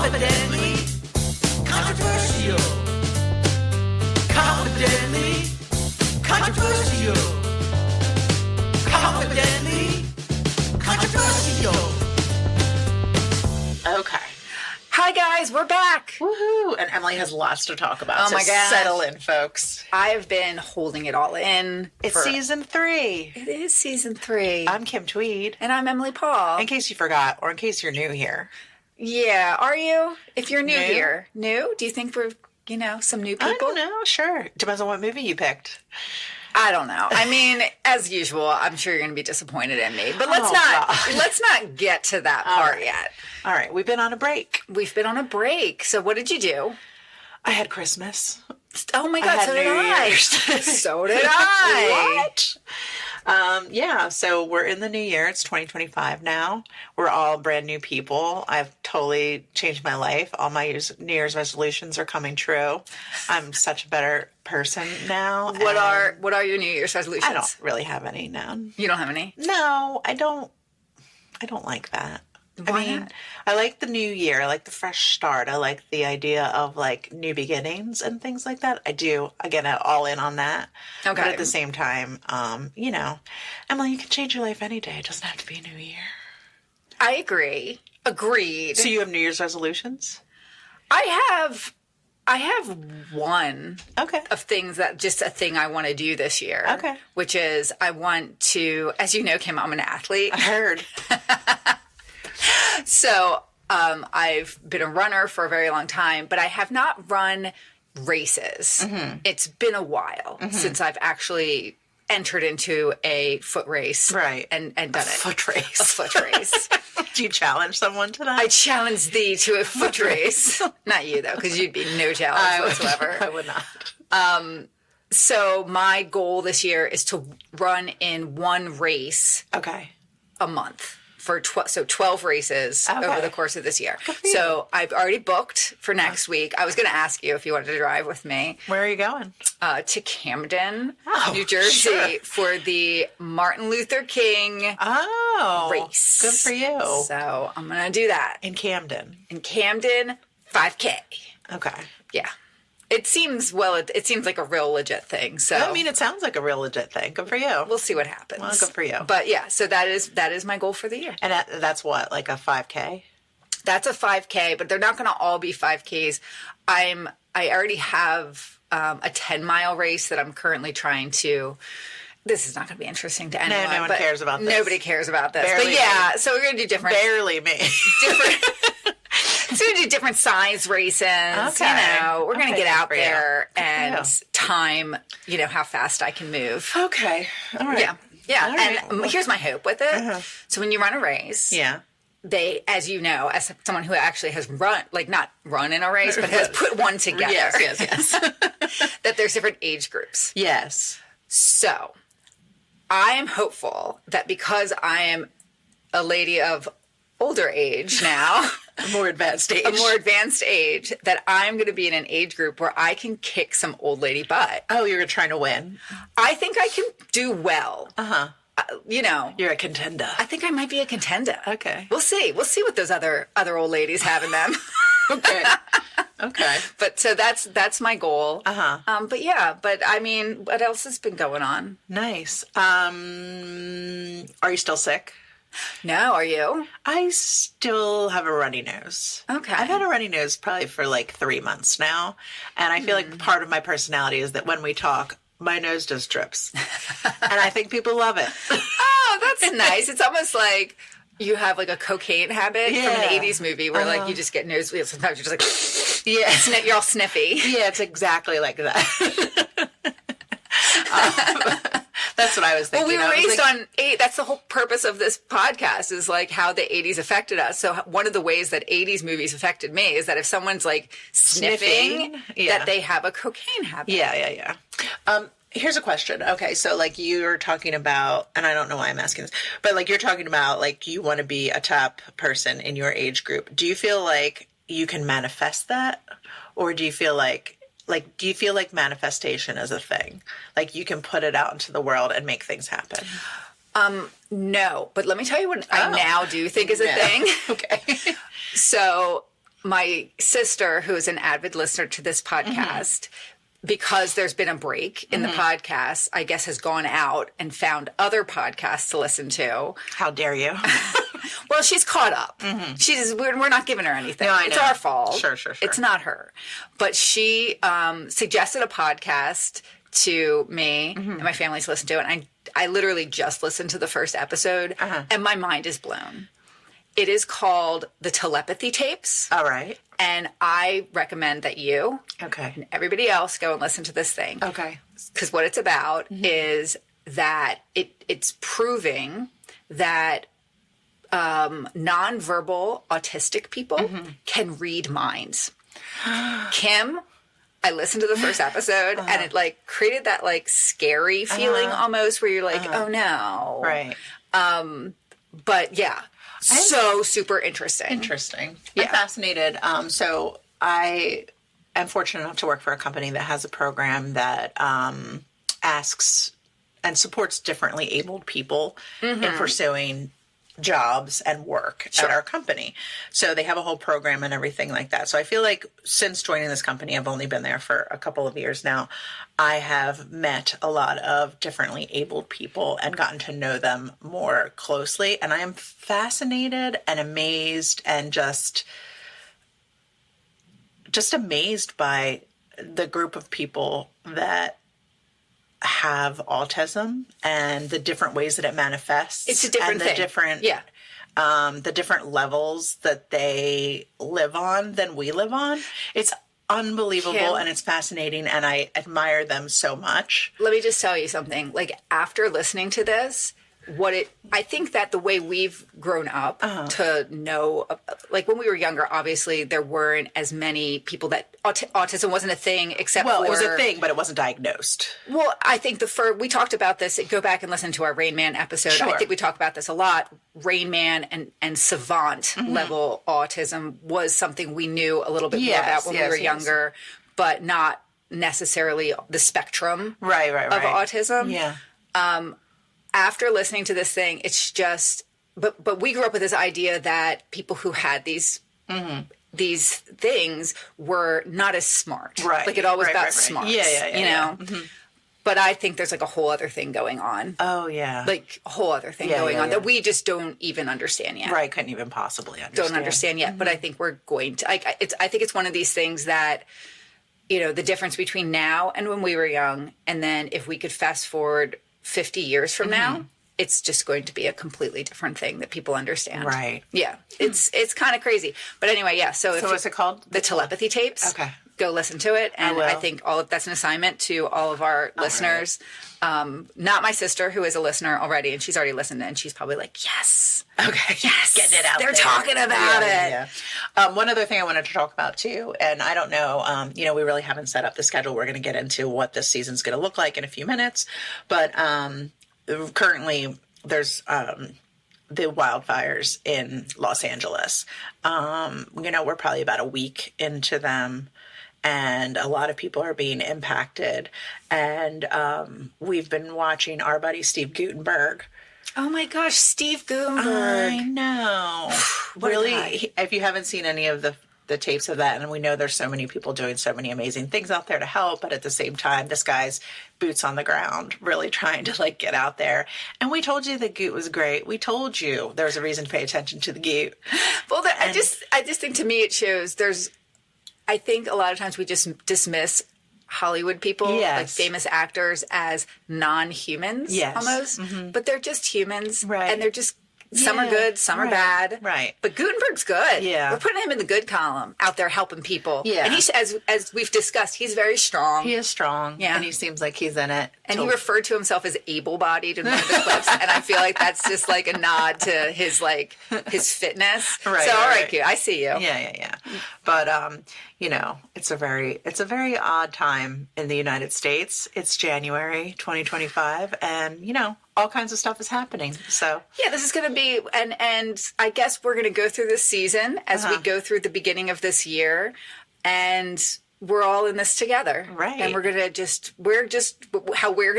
Confidently controversial. Confidently controversial. Confidently controversial. Okay. Hi guys, we're back. Woohoo! And Emily has lots to talk about. Oh my gosh. Settle in, folks. I have been holding it all in. It's season 3. It is season 3. I'm Kim Tweed. And I'm Emily Paul. In case you forgot, or in case you're new here. Yeah, are you? If you're new here. New? Do you think we're, some new people? I don't know. Sure. Depends on what movie you picked. I don't know. I mean, as usual, I'm sure you're going to be disappointed in me. But let's not get to that part yet. All right. We've been on a break. We've been on a break. So what did you do? I had Christmas. Oh my God, so did I. So did I. What? Yeah, so we're in the new year. It's 2025 now. We're all brand new people. I've totally changed my life. All my New Year's resolutions are coming true. I'm such a better person now. What are your New Year's resolutions? I don't really have any now. You don't have any? No, I don't like that. Why not? I like the new year. I like the fresh start. I like the idea of like new beginnings and things like that. I do. Again, I'm all in on that. Okay. But at the same time, Emily, you can change your life any day. It doesn't have to be a new year. I agree. Agreed. So you have New Year's resolutions? I have one Okay. of things that just a thing I want to do this year. Okay. Which is I want to, as you know, Kim, I'm an athlete. I heard. So I've been a runner for a very long time, but I have not run races. Mm-hmm. It's been a while since I've actually entered into a foot race. Right. And done it. Foot race. A foot race. Do you challenge someone tonight? I challenge thee to a foot race. Not you, though, because you'd be no challenge whatsoever. I would not. So my goal this year is to run in one race Okay. a month. For 12 races over the course of this year. So I've already booked for next week. I was going to ask you if you wanted to drive with me. Where are you going? To Camden, New Jersey, sure. for the Martin Luther King race. Good for you. So I'm going to do that. In Camden. In Camden, 5K. Okay. Yeah. It seems like a real legit thing. So I mean, it sounds like a real legit thing. Good for you. we'll see what happens. Well, good for you. But yeah, so that is my goal for the year. And that's what, like a 5K? That's a 5K, but they're not going to all be 5Ks. I already have a 10-mile race that I'm currently trying to. This is not going to be interesting to anyone. No one cares about this. Nobody cares about this. Barely but yeah, so we're going to do different. Barely me. So we're going to do different size races. Okay. We're going to get out Good for you. there Good for and you. time, how fast I can move. Okay. All right. Yeah. All right. And here's my hope with it. So when you run a race, Yeah. they, as you know, as someone who actually has not run in a race, but has put one together. Yes. That there's different age groups. Yes. So I am hopeful that because I am a lady of older age now, A more advanced age. that I'm going to be in an age group where I can kick some old lady butt. Oh, you're trying to win. I think I can do well. Uh-huh. You're a contender. I think I might be a contender. Okay. We'll see. We'll see what those other old ladies have in them. Okay. But so that's my goal. Uh-huh. But I mean, what else has been going on? Nice. Are you still sick? No, are you? I still have a runny nose. Okay. I've had a runny nose probably for like 3 months now. And I feel like part of my personality is that when we talk, my nose just drips. And I think people love it. Oh, that's nice. It's almost like you have like a cocaine habit from an 80s movie where like you just get nosebleeds. Sometimes you're just like, you're all sniffy. Yeah, it's exactly like that. That's what I was thinking. Well, we were raised on 8. That's the whole purpose of this podcast is like how the 80s affected us. So one of the ways that 80s movies affected me is that if someone's like sniffing that they have a cocaine habit. Yeah. Here's a question. Okay, so like you're talking about, and I don't know why I'm asking this, but like you're talking about like you want to be a top person in your age group. Do you feel like you can manifest that? Or do you feel like manifestation is a thing? Like you can put it out into the world and make things happen? No, but let me tell you what I now do think is a thing. Okay. So my sister, who is an avid listener to this podcast, because there's been a break in the podcast, I guess has gone out and found other podcasts to listen to. How dare you? Well, she's caught up. We're not giving her anything. No, I It's know. our fault. Sure. It's not her. But she suggested a podcast to me and my family to listen to, and I literally just listened to the first episode, and my mind is blown. It is called The Telepathy Tapes. All right. And I recommend that you Okay. and everybody else go and listen to this thing. Okay. Because what it's about is that it's proving that nonverbal autistic people can read minds. Kim, I listened to the first episode and it like created that like scary feeling almost where you're like, oh no. Right. But yeah, so super interesting. Interesting. Yeah. I'm fascinated. So I am fortunate enough to work for a company that has a program that asks and supports differently abled people in pursuing jobs and work at our company. So they have a whole program and everything like that. So I feel like since joining this company, I've only been there for a couple of years now, I have met a lot of differently abled people and gotten to know them more closely. And I am fascinated and amazed and just amazed by the group of people that have autism and the different ways that it manifests. It's a different and the thing. different the different levels that they live on than we live on. It's unbelievable Kim. and it's fascinating and I admire them so much. Let me just tell you something. Like after listening to this, I think that the way we've grown up to know, like when we were younger, obviously there weren't as many people that autism wasn't a thing except Well, for. it was a thing, but it wasn't diagnosed. Well, I think we talked about this. Go back and listen to our Rain Man episode. Sure. I think we talked about this a lot. Rain Man and savant level autism was something we knew a little bit more about when we were younger, but not necessarily the spectrum of autism. Yeah. After listening to this thing, it's just, but we grew up with this idea that people who had these things were not as smart. Right. Like it always about smarts. Yeah. You know? But I think there's like a whole other thing going on. Oh, yeah. Like a whole other thing going on that we just don't even understand yet. Right. Couldn't even possibly understand. Don't understand yet. But I think we're going to, I think it's one of these things that, you know, the difference between now and when we were young, and then if we could fast forward 50 years from now, it's just going to be a completely different thing that people understand. Right. Yeah. It's kind of crazy. But anyway, yeah. So what's it called? The Telepathy Tapes. Okay. Go listen to it. And I think that's an assignment to all of our listeners. Not my sister, who is a listener already, and she's already listened, and she's probably like, yes. Okay. Yes. Getting it out They're there. talking about it. Yeah. One other thing I wanted to talk about too, and I don't know, we really haven't set up the schedule. We're going to get into what this season's going to look like in a few minutes. But currently there's the wildfires in Los Angeles. We're probably about a week into them. And a lot of people are being impacted. And we've been watching our buddy Steve Gutenberg. Oh my gosh, Steve Gutenberg. I know. What a Really, guy. if you haven't seen any of the tapes of that, and we know there's so many people doing so many amazing things out there to help, but at the same time, this guy's boots on the ground, really trying to like get out there. And we told you the Goot was great. We told you there's a reason to pay attention to the Goot. Well, I just think to me it shows I think a lot of times we just dismiss Hollywood people, like famous actors, as non-humans almost. But they're just humans. Right. And they're just, some are good, some are bad. Right. But Gutenberg's good. Yeah. We're putting him in the good column, out there helping people. Yeah. And he's, as we've discussed, he's very strong. He is strong. Yeah. And he seems like he's in it. And he referred to himself as able-bodied in one of the clips, and I feel like that's just like a nod to his fitness. Right, So, all right, right. Q, I see you. Yeah. But it's a very odd time in the United States. It's January 2025, and all kinds of stuff is happening. So Yeah, this is going to be, and I guess we're going to go through this season as we go through the beginning of this year, and we're all in this together. Right. And how we're going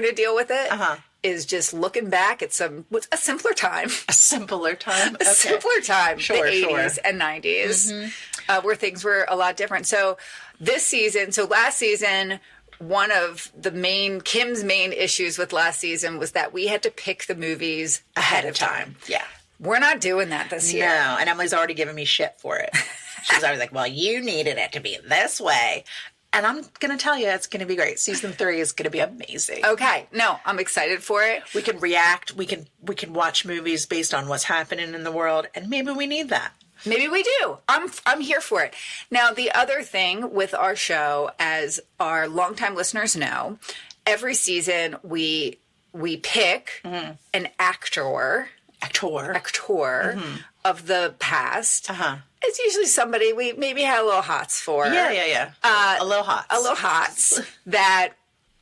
to deal with it is just looking back at a simpler time. a simpler time. A simpler time. Sure, the sure. 80s and 90s. where things were a lot different. So last season, one of Kim's main issues with last season was that we had to pick the movies ahead of time. Yeah. We're not doing that this year. No, and Emily's already given me shit for it. She's always like, well, you needed it to be this way. And I'm going to tell you, it's going to be great. Season 3 is going to be amazing. Okay. No, I'm excited for it. We can react. We can watch movies based on what's happening in the world. And maybe we need that. Maybe we do. I'm here for it. Now, the other thing with our show, as our longtime listeners know, every season we pick an actor of the past. It's usually somebody we maybe had a little hots for. Yeah. A little hots. That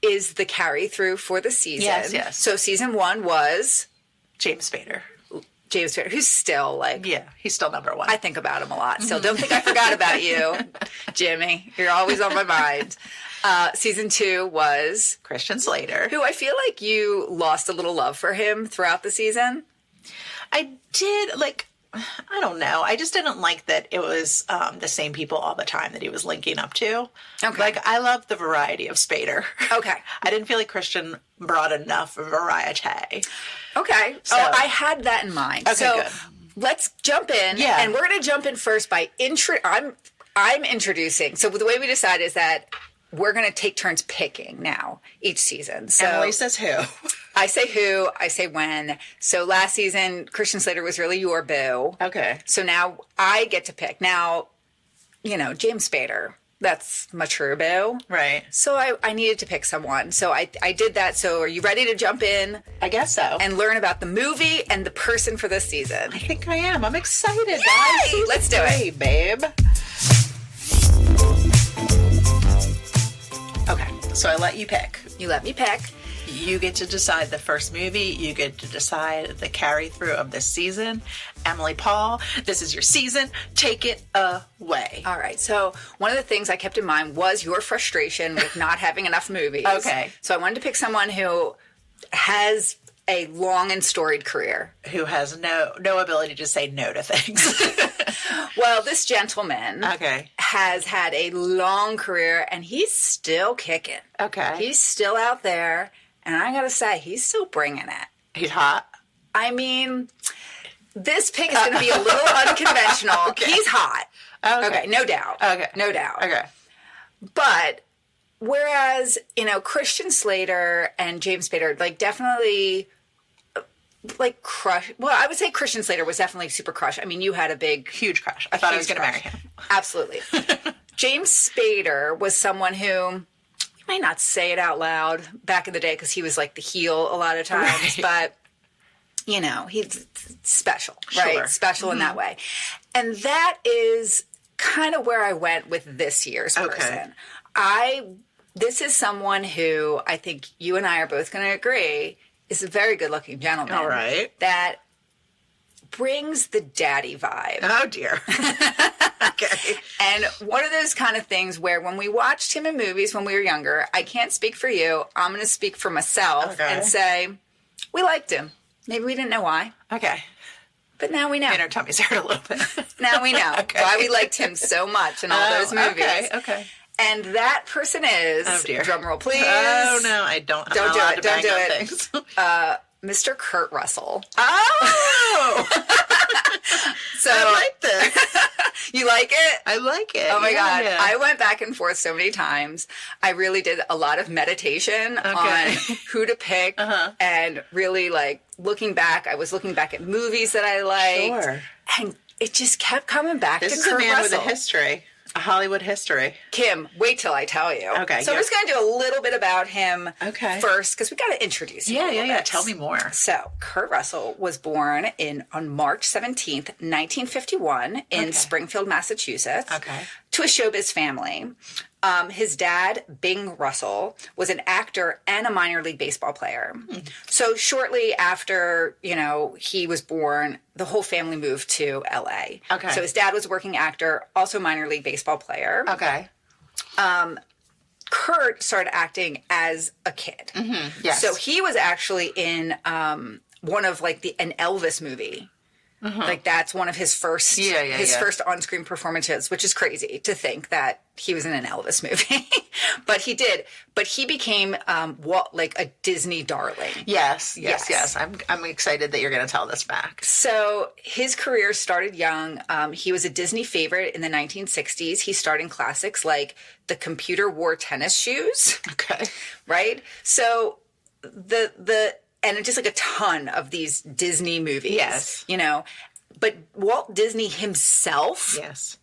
is the carry through for the season. Yes. So season 1 was James Spader. Who's still like... Yeah, he's still number 1. I think about him a lot. So don't think I forgot about you, Jimmy. You're always on my mind. Season 2 was... Christian Slater. Who I feel like you lost a little love for him throughout the season. I did, I don't know. I just didn't like that it was the same people all the time that he was linking up to. Okay. I love the variety of Spader. Okay. I didn't feel like Christian brought enough variety. Okay. So, I had that in mind. Okay, so good. Let's jump in. Yeah. And we're going to jump in first by I'm introducing. So the way we decide is that we're going to take turns picking now each season. So Emily says who. I say who, I say when. So last season, Christian Slater was really your boo. Okay. So now I get to pick. Now, James Spader, that's my true boo. Right. So I needed to pick someone. So I did that. So are you ready to jump in? I guess so. And learn about the movie and the person for this season? I think I am. I'm excited, Yay! guys. Let's do it. Hey, babe. Okay, so I let you pick. You let me pick. You get to decide the first movie. You get to decide the carry through of this season. Emily Paul, this is your season. Take it away. All right. So one of the things I kept in mind was your frustration with not having enough movies. Okay. So I wanted to pick someone who has a long and storied career. Who has no ability to say no to things. Well, this gentleman has had a long career, and he's still kicking. Okay. He's still out there, and I gotta say, he's still bringing it. He's hot. I mean, this pick is going to be a little unconventional. Okay. He's hot. Okay. No doubt. Okay. No doubt. Okay. But whereas, Christian Slater and James Spader, definitely crush. Well, I would say Christian Slater was definitely super crush. I mean, you had a huge crush. I thought I was going to marry him. Absolutely. James Spader was someone who, you might not say it out loud back in the day because he was the heel a lot of times, but he's special, right? Sure. Special in that way. And that is kind of where I went with this year's person. This is someone who I think you and I are both going to agree is a very good-looking gentleman. All right. That brings the daddy vibe. Oh, dear. Okay. And one of those kind of things where when we watched him in movies when we were younger, I can't speak for you. I'm going to speak for myself and say, we liked him. Maybe we didn't know why. Okay. But now we know. And our tummies hurt a little bit. Now we know why we liked him so much in all those movies. Okay. And that person is, drumroll please. Oh, no, I don't. I'm Don't not do it. allowed to Don't bang do on it. things. Mr. Kurt Russell. Oh! So I like this. You like it? I like it. Oh my God. Yeah. I went back and forth so many times. I really did a lot of meditation on who to pick and really looking back. I was looking back at movies that I liked. Sure. And it just kept coming back to Kurt Russell. This is a man with a history. A Hollywood history. Kim, wait till I tell you. Okay. So I'm just going to do a little bit about him first because we got to introduce him. Yeah. Tell me more. So Kurt Russell was born on March 17th, 1951 in Springfield, Massachusetts to a showbiz family. His dad, Bing Russell, was an actor and a minor league baseball player. So shortly after, he was born, the whole family moved to L.A. Okay. So his dad was a working actor, also minor league baseball player. Okay. Kurt started acting as a kid. Yes. So he was actually in one of an Elvis movie. Like that's one of his first first on-screen performances, which is crazy to think that he was in an Elvis movie. But he did. But he became like a Disney darling. Yes. I'm excited that you're going to tell this fact. So his career started young. He was a Disney favorite in the 1960s. He starred in classics like The Computer Wore Tennis Shoes. Okay. Right? So and just like a ton of these Disney movies. Yes. You know, but Walt Disney himself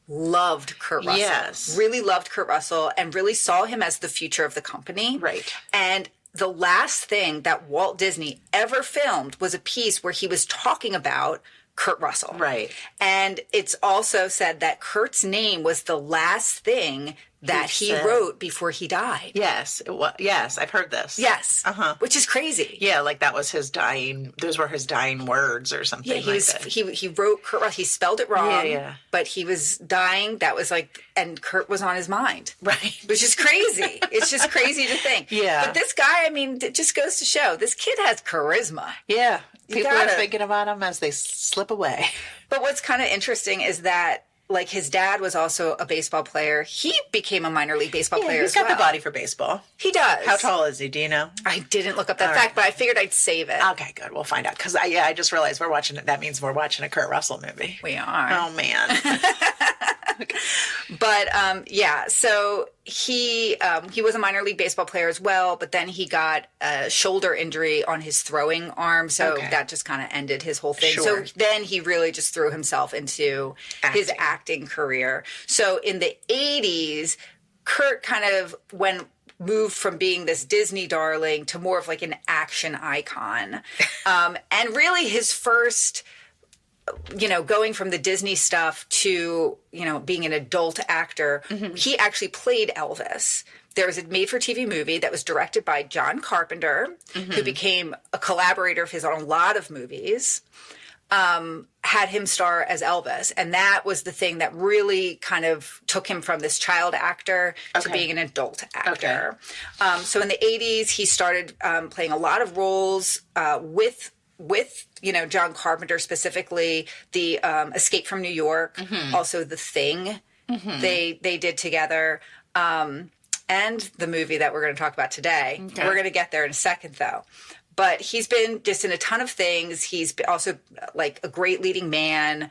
loved Kurt Russell. Yes. Really loved Kurt Russell and really saw him as the future of the company. Right. And the last thing that Walt Disney ever filmed was a piece where he was talking about Kurt Russell. Right. And it's also said that Kurt's name was the last thing that he wrote before he died. Yes. Yes, I've heard this. Yes. Which is crazy. Yeah, like that was those were his dying words or something. Yeah, he wrote Kurt Russell. He spelled it wrong. Yeah. But he was dying. That was like, and Kurt was on his mind. Right. Which is crazy. It's just crazy to think. Yeah. But this guy, I mean, it just goes to show this kid has charisma. Yeah. People are thinking about him as they slip away. But what's kind of interesting is that, like, his dad was also a baseball player. He became a minor league baseball player as well. He's got the body for baseball. He does. How tall is he? Do you know? I didn't look up that fact, but I figured I'd save it. Okay, good. We'll find out. Because, I just realized we're watching it. That means we're watching a Kurt Russell movie. We are. Oh, man. But, so he was a minor league baseball player as well, but then he got a shoulder injury on his throwing arm, so that just kind of ended his whole thing. Sure. So then he really just threw himself into his acting career. So in the 80s, Kurt kind of moved from being this Disney darling to more of like an action icon. And really his first, going from the Disney stuff to, being an adult actor, he actually played Elvis. There was a made-for-TV movie that was directed by John Carpenter, who became a collaborator of his on a lot of movies, had him star as Elvis. And that was the thing that really kind of took him from this child actor to being an adult actor. So in the 80s, he started playing a lot of roles with John Carpenter, specifically the Escape from New York, also The Thing they did together, and the movie that we're going to talk about today. Okay. We're going to get there in a second, though. But he's been just in a ton of things. He's also like a great leading man.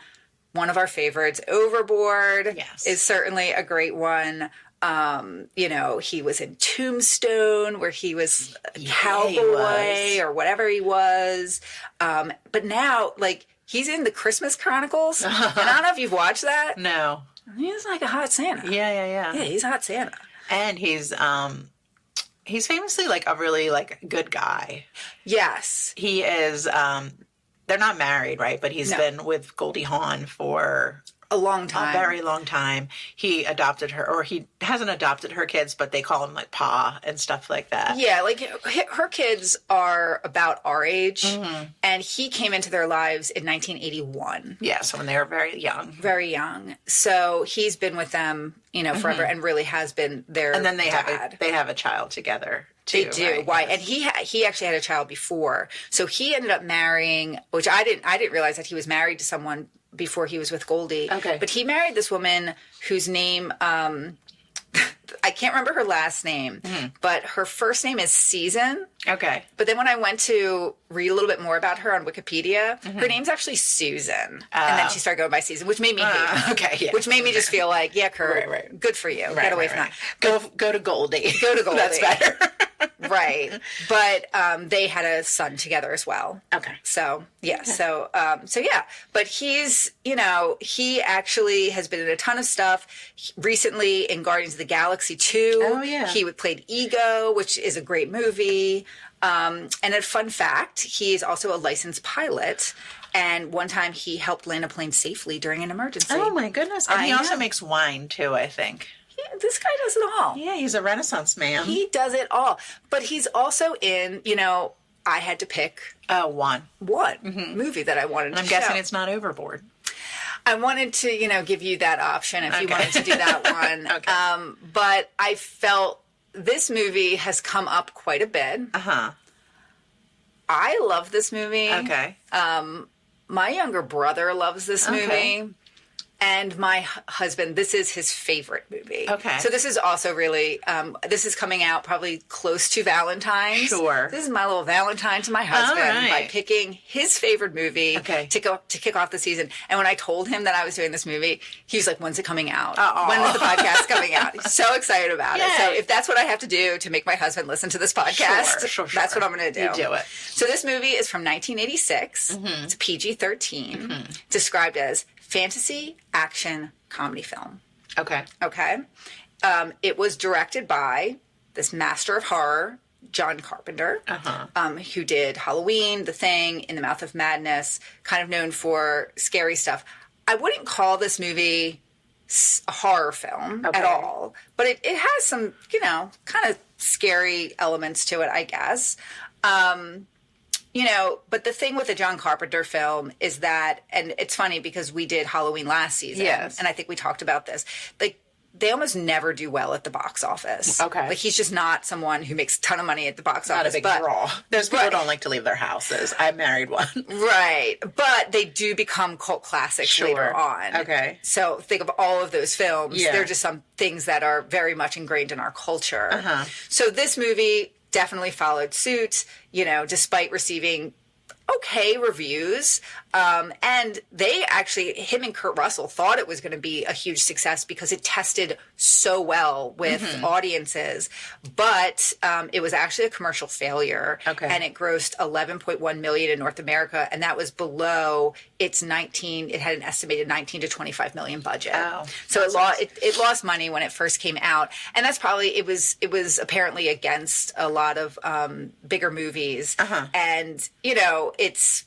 One of our favorites, Overboard, is certainly a great one. He was in Tombstone, where he was a cowboy or whatever he was. But now, like, he's in the Christmas Chronicles. And I don't know if you've watched that. No. He's like a hot Santa. Yeah. Yeah, he's hot Santa. And he's famously like a really like good guy. Yes. He is, they're not married, right? But he's been with Goldie Hawn for a long time. A very long time. He adopted her, or he hasn't adopted her kids, but they call him like Pa and stuff like that. Yeah, like her kids are about our age, and he came into their lives in 1981. Yeah, so when they were very young. Very young. So he's been with them, forever, and really has been their And then they dad. have a child together. Too, they do. right? Why? Yes. And he actually had a child before. So he ended up marrying, which I didn't realize that he was married to someone before he was with Goldie. Okay. But he married this woman whose name, I can't remember her last name, but her first name is Season. Okay. But then when I went to read a little bit more about her on Wikipedia, her name's actually Susan. And then she started going by Season, which made me hate her. Okay, yeah. Which made me just feel like, yeah, Kurt, Right. good for you. Get away from that. Go to Goldie. Go to Goldie. That's better. Right. But they had a son together as well. Okay. So, yeah. Okay. So yeah. But he's, he actually has been in a ton of stuff. Recently in Guardians of the Galaxy 2. Oh, yeah. He played Ego, which is a great movie. And a fun fact, he is also a licensed pilot. And one time he helped land a plane safely during an emergency. Oh, my goodness. And he also makes wine, too, I think. Yeah, this guy does it all. Yeah, he's a Renaissance man. He does it all. But he's also in, I had to pick one movie that I wanted to I'm guessing it's not Overboard. I wanted to, give you that option if you wanted to do that one. Okay. But I felt this movie has come up quite a bit. Uh-huh. I love this movie. Okay. My younger brother loves this movie. Okay. And my husband, this is his favorite movie. Okay. So this is also really, this is coming out probably close to Valentine's. Sure. This is my little Valentine to my husband right. by picking his favorite movie to kick off the season. And when I told him that I was doing this movie, he was like, when's it coming out? When is the podcast coming out? He's so excited about it. So if that's what I have to do to make my husband listen to this podcast, Sure. that's what I'm going to do. You do it. So this movie is from 1986. It's PG-13. Described as fantasy, action, comedy film. Okay. Okay. It was directed by this master of horror, John Carpenter, who did Halloween, The Thing, In the Mouth of Madness, kind of known for scary stuff. I wouldn't call this movie a horror film at all, but it has some, kind of scary elements to it, I guess. But the thing with the John Carpenter film is that, and it's funny because we did Halloween last season, and I think we talked about this, like, they almost never do well at the box office. Okay. Like, he's just not someone who makes a ton of money at the box office. Not a big draw. Those people don't like to leave their houses. I married one. Right. But they do become cult classics later on. Okay. So think of all of those films. Yeah. They're just some things that are very much ingrained in our culture. So this movie definitely followed suit, despite receiving okay reviews. And they actually, him and Kurt Russell thought it was going to be a huge success because it tested so well with audiences. But it was actually a commercial failure. Okay. And it grossed $11.1 million in North America. And that was below its it had an estimated 19 to 25 million budget. Oh, so it lost money when it first came out. And that's probably, it was apparently against a lot of bigger movies. And, it's,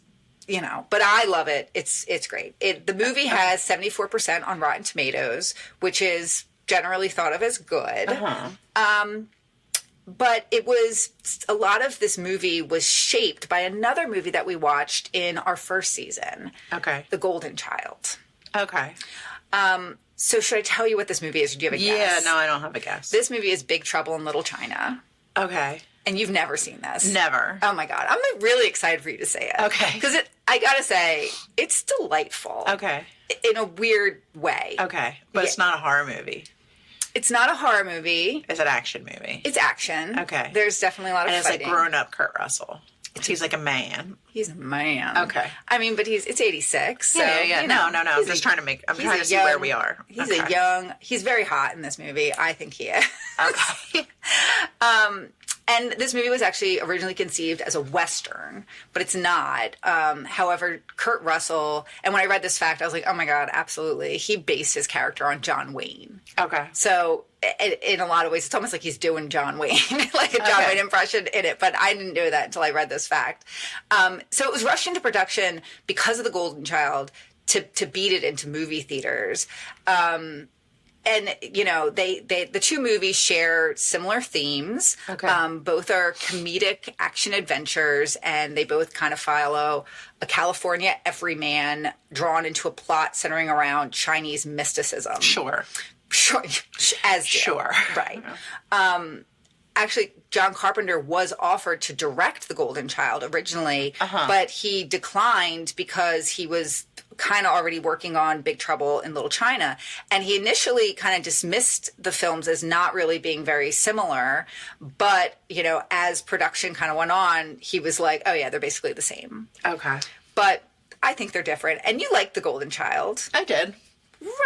but I love it. It's great. The movie has 74% on Rotten Tomatoes, which is generally thought of as good. But a lot of this movie was shaped by another movie that we watched in our first season. Okay. The Golden Child. Okay. So should I tell you what this movie is? Or do you have a guess? Yeah, no, I don't have a guess. This movie is Big Trouble in Little China. Okay. And you've never seen this. Never. Oh my God. I'm really excited for you to say it. Okay. Because I gotta say, it's delightful. Okay. In a weird way. Okay. But it's not a horror movie. It's not a horror movie. It's an action movie. It's action. Okay. There's definitely a lot of fighting. And it's like grown up Kurt Russell. He's like a man. He's a man. Okay. I mean, but it's 86. So, yeah. No. I'm just trying to see where we are. He's very hot in this movie. I think he is. Okay. And this movie was actually originally conceived as a Western, but it's not. However, Kurt Russell, and when I read this fact, I was like, oh my God, absolutely. He based his character on John Wayne. Okay. So in a lot of ways, it's almost like he's doing John Wayne, like a John Wayne impression in it. But I didn't know that until I read this fact. So it was rushed into production because of The Golden Child to beat it into movie theaters. And, the two movies share similar themes. Okay. Both are comedic action adventures, and they both kind of follow a California everyman drawn into a plot centering around Chinese mysticism. Sure. As do. Sure. Right. Actually, John Carpenter was offered to direct The Golden Child originally, but he declined because he was kind of already working on Big Trouble in Little China. And he initially kind of dismissed the films as not really being very similar. But, as production kind of went on, he was like, oh, yeah, they're basically the same. Okay. But I think they're different. And you liked The Golden Child. I did.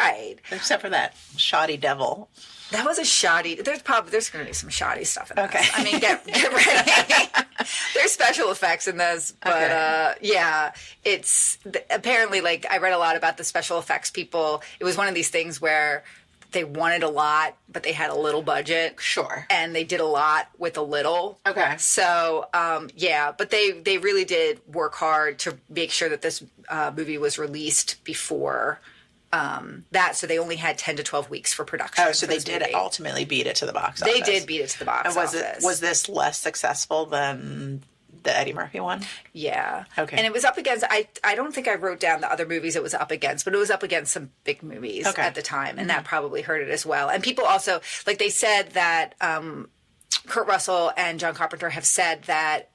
Right. Except for that shoddy devil. That was a shoddy. There's going to be some shoddy stuff in this. Okay. I mean, get ready. There's special effects in this, but it's apparently, like, I read a lot about the special effects people. It was one of these things where they wanted a lot, but they had a little budget. Sure. And they did a lot with a little. Okay. So, but they really did work hard to make sure that this movie was released before so they only had 10 to 12 weeks for production. Oh, so they did ultimately beat it to the box office. They did beat it to the box office. Was this less successful than the Eddie Murphy one? Yeah. Okay. And it was up against, I don't think I wrote down the other movies it was up against, but it was up against some big movies at the time, and that probably hurt it as well. And people also, like, they said that Kurt Russell and John Carpenter have said that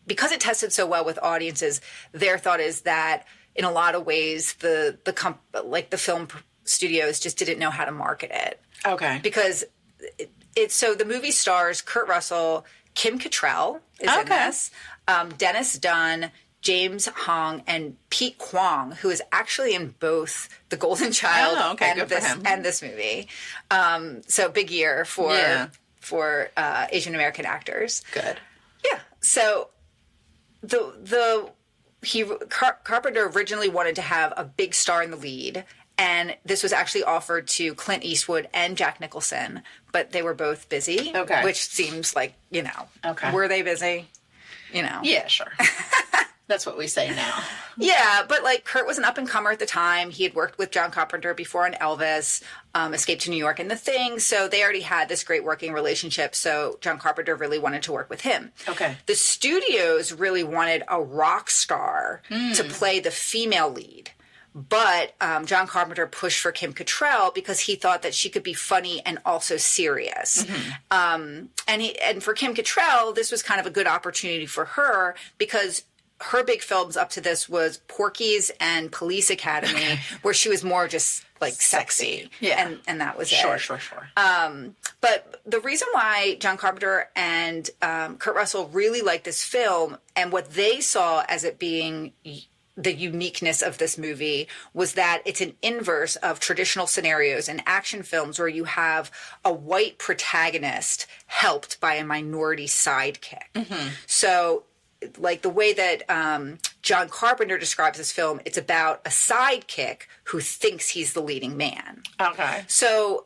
because it tested so well with audiences, their thought is that in a lot of ways, the film studios just didn't know how to market it. Okay. Because so the movie stars Kurt Russell, Kim Cattrall is in this, Dennis Dunn, James Hong, and Pete Kwong, who is actually in both The Golden Child and this movie. So big year for Asian American actors. Good. Yeah. So Carpenter originally wanted to have a big star in the lead, and this was actually offered to Clint Eastwood and Jack Nicholson, but they were both busy. Okay. Which seems like, Okay. Were they busy? Yeah, sure. That's what we say now. Yeah, but Kurt was an up-and-comer at the time. He had worked with John Carpenter before on Elvis, Escape to New York, and The Thing. So they already had this great working relationship. So John Carpenter really wanted to work with him. Okay. The studios really wanted a rock star to play the female lead. But John Carpenter pushed for Kim Cattrall because he thought that she could be funny and also serious. And for Kim Cattrall, this was kind of a good opportunity for her because her big films up to this was Porky's and Police Academy, where she was more just sexy. Yeah. And that was it. Sure. But the reason why John Carpenter and Kurt Russell really liked this film and what they saw as it being the uniqueness of this movie was that it's an inverse of traditional scenarios in action films where you have a white protagonist helped by a minority sidekick. So the way that John Carpenter describes this film, it's about a sidekick who thinks he's the leading man. Okay. So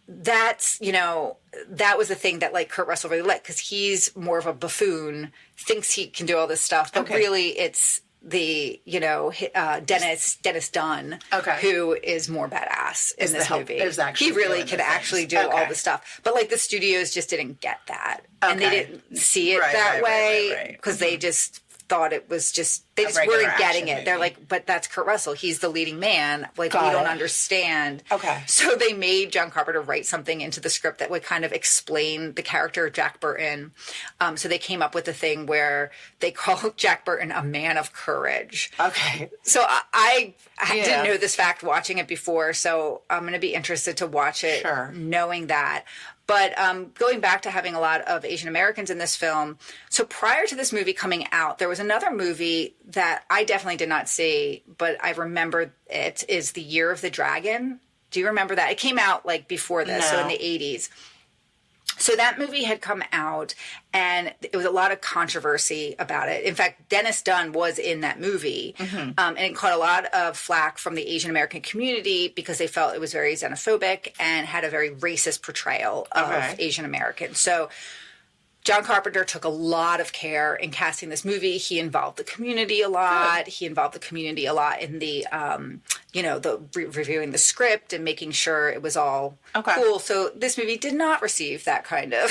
that's, that was the thing that Kurt Russell really liked because he's more of a buffoon, thinks he can do all this stuff, but really it's the Dennis Dunn, who is more badass in this movie. He really could actually do all the stuff, but the studios just didn't get that, and they didn't see it that way because they just thought it was just they just weren't getting it. They're but that's Kurt Russell. He's the leading man. We don't understand. Okay. So they made John Carpenter write something into the script that would kind of explain the character of Jack Burton. So they came up with a thing where they called Jack Burton a man of courage. Okay. So I didn't know this fact watching it before, so I'm going to be interested to watch it knowing that. But going back to having a lot of Asian Americans in this film, so prior to this movie coming out, there was another movie that I definitely did not see, but I remember it, is The Year of the Dragon. Do you remember that? It came out before this, so in the 80s. So that movie had come out, and it was a lot of controversy about it. In fact, Dennis Dunn was in that movie, and it caught a lot of flack from the Asian American community because they felt it was very xenophobic and had a very racist portrayal of Asian Americans. So John Carpenter took a lot of care in casting this movie. He involved the community a lot. He involved the community a lot in the, reviewing the script and making sure it was all cool. So this movie did not receive that kind of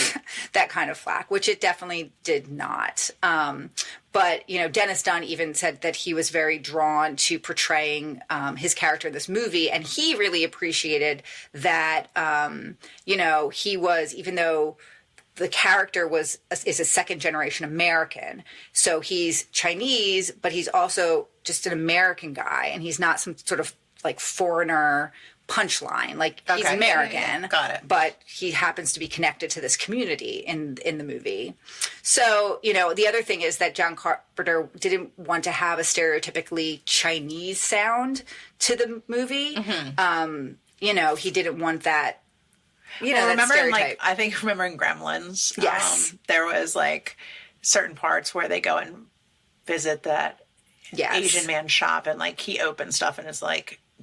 flack, which it definitely did not. But, Dennis Dunn even said that he was very drawn to portraying his character in this movie. And he really appreciated that, he was, even though the character is a second generation American. So he's Chinese, but he's also just an American guy. And he's not some sort of foreigner punchline. He's American. Got it. But he happens to be connected to this community in the movie. So, the other thing is that John Carpenter didn't want to have a stereotypically Chinese sound to the movie. He didn't want that. Remember in Gremlins, yes, there was certain parts where they go and visit that Asian man shop, and he opens stuff and it's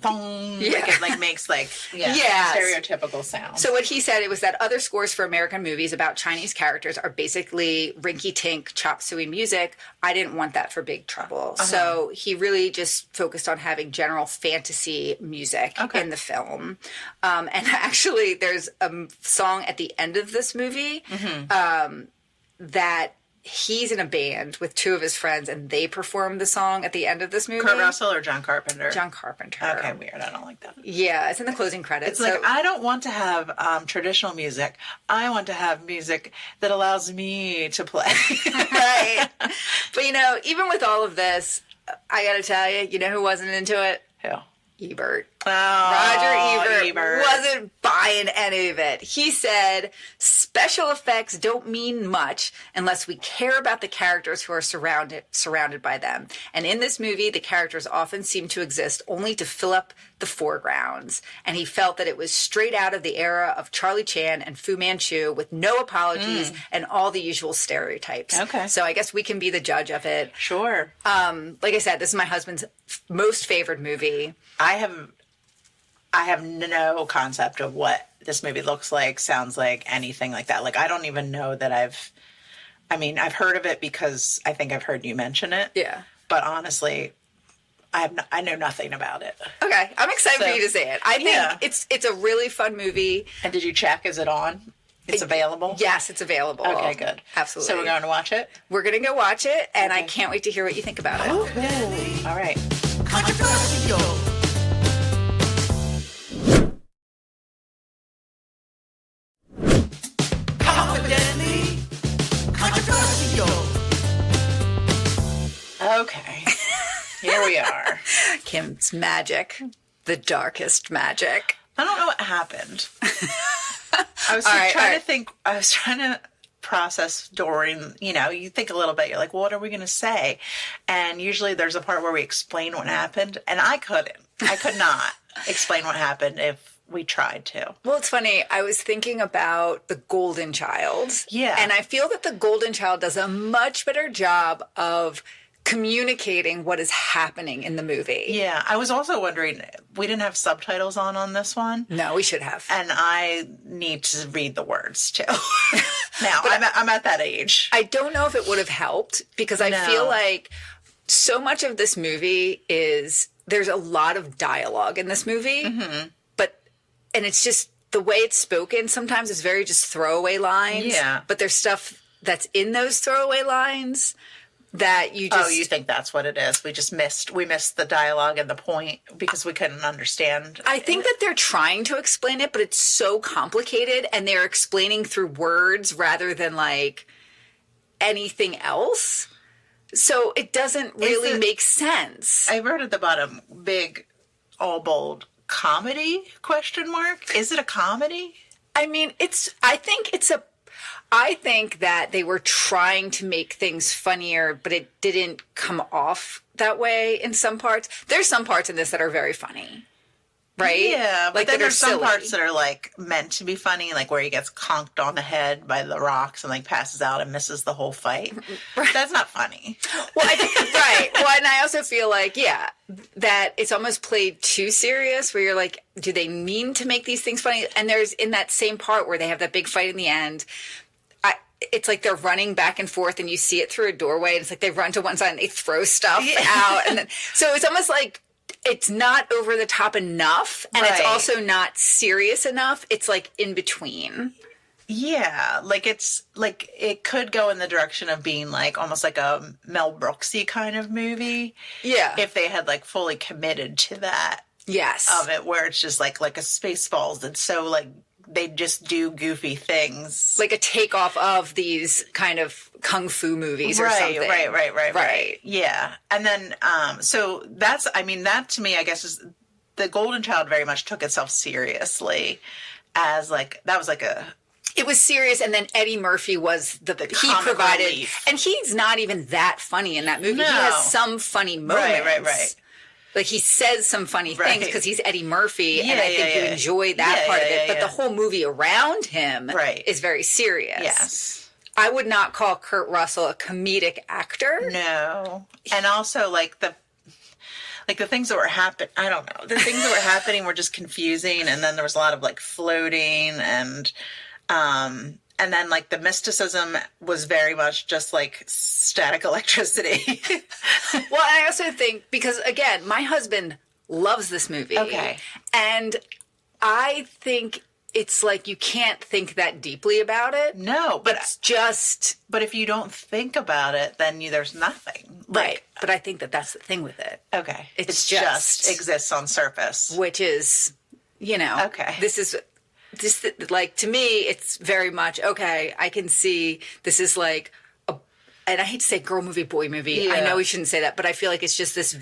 boom, it makes stereotypical sound. So what he said, it was that other scores for American movies about Chinese characters are basically rinky-tink, chop suey music. I didn't want that for Big Trouble. So he really just focused on having general fantasy music in the film. And actually, there's a song at the end of this movie that he's in a band with two of his friends, and they perform the song at the end of this movie. Kurt Russell or John Carpenter? John Carpenter. Okay, weird. I don't like that. Yeah, it's in the closing credits. It's I don't want to have traditional music. I want to have music that allows me to play. Right. But, even with all of this, I gotta tell you, you know who wasn't into it? Who? Ebert. Oh, Roger Ebert wasn't buying any of it. He said, special effects don't mean much unless we care about the characters who are surrounded by them. And in this movie, the characters often seem to exist only to fill up the foregrounds. And he felt that it was straight out of the era of Charlie Chan and Fu Manchu with no apologies and all the usual stereotypes. Okay. So I guess we can be the judge of it. Sure. Like I said, this is my husband's most favorite movie. I have no concept of what this movie looks like, sounds like, anything like that. Like, I don't even know that I've heard of it because I think I've heard you mention it. Yeah. But honestly, I know nothing about it. Okay. I'm excited for you to see it. I think it's a really fun movie. And did you check? Is it on? It's available? Yes, it's available. Okay, good. Absolutely. So we're going to watch it? We're going to go watch it, and I can't wait to hear what you think about it. Ooh. All right. Controversial. Confidently controversial. Okay. Here we are. Kim's magic. The darkest magic. I don't know what happened. I was trying to process during, you think a little bit, you're like, well, what are we going to say? And usually there's a part where we explain what happened, and I could not explain what happened if we tried to. Well, it's funny. I was thinking about The Golden Child. Yeah. And I feel that The Golden Child does a much better job of communicating what is happening in the movie. Yeah. I was also wondering, we didn't have subtitles on this one. No, we should have. And I need to read the words too. Now, I'm at that age. I don't know if it would have helped because I feel like so much of this movie there's a lot of dialogue in this movie, and it's just the way it's spoken. Sometimes it's very just throwaway lines. Yeah. But there's stuff that's in those throwaway lines that you just... Oh, you think that's what it is? We missed the dialogue and the point because we couldn't understand. I think that they're trying to explain it, but it's so complicated, and they're explaining through words rather than like anything else. So it doesn't really make sense. I wrote at the bottom, big, all bold, comedy, ? Is it a comedy? I mean, I think that they were trying to make things funnier, but it didn't come off that way in some parts. There's some parts in this that are very funny, right? Yeah, but like then there's some silly. parts that are like meant to be funny, like where he gets conked on the head by the rocks and like passes out and misses the whole fight. Right. That's not funny. Well, right. Well, and I also feel like, that it's almost played too serious where you're like, do they mean to make these things funny? And there's in that same part where they have that big fight in the end, it's like they're running back and forth and you see it through a doorway and it's like they run to one side and they throw stuff out. And then, so it's almost like it's not over the top enough and it's also not serious enough. It's like in between. Yeah, like it's like it could go in the direction of being like almost like a Mel Brooksy kind of movie. Yeah. If they had like fully committed to that. Yes. Of it, where it's just like a Spaceballs that's so like they just do goofy things. Like a takeoff of these kind of kung fu movies or something. Right. Yeah. And then, so that to me, I guess, is The Golden Child very much took itself seriously as like, that was like it was serious, and then Eddie Murphy was he provided, relief. And he's not even that funny in that movie. No. He has some funny moments. Right. Like, he says some funny things because he's Eddie Murphy, and I think you enjoy that part of it. But the whole movie around him is very serious. Yes. I would not call Kurt Russell a comedic actor. No. And also, the things that were happening, I don't know. The things that were happening were just confusing, and then there was a lot of, floating, and then, the mysticism was very much just, static electricity. Well, I also think, because, again, my husband loves this movie. Okay. And I think it's you can't think that deeply about it. No, but it's just... But if you don't think about it, then there's nothing. Right. But I think that's the thing with it. Okay. It just exists on surface. Which is, Okay. This is... to me, it's very much, okay, I can see this is and I hate to say girl movie, boy movie. Yeah. I know we shouldn't say that, but I feel like it's just this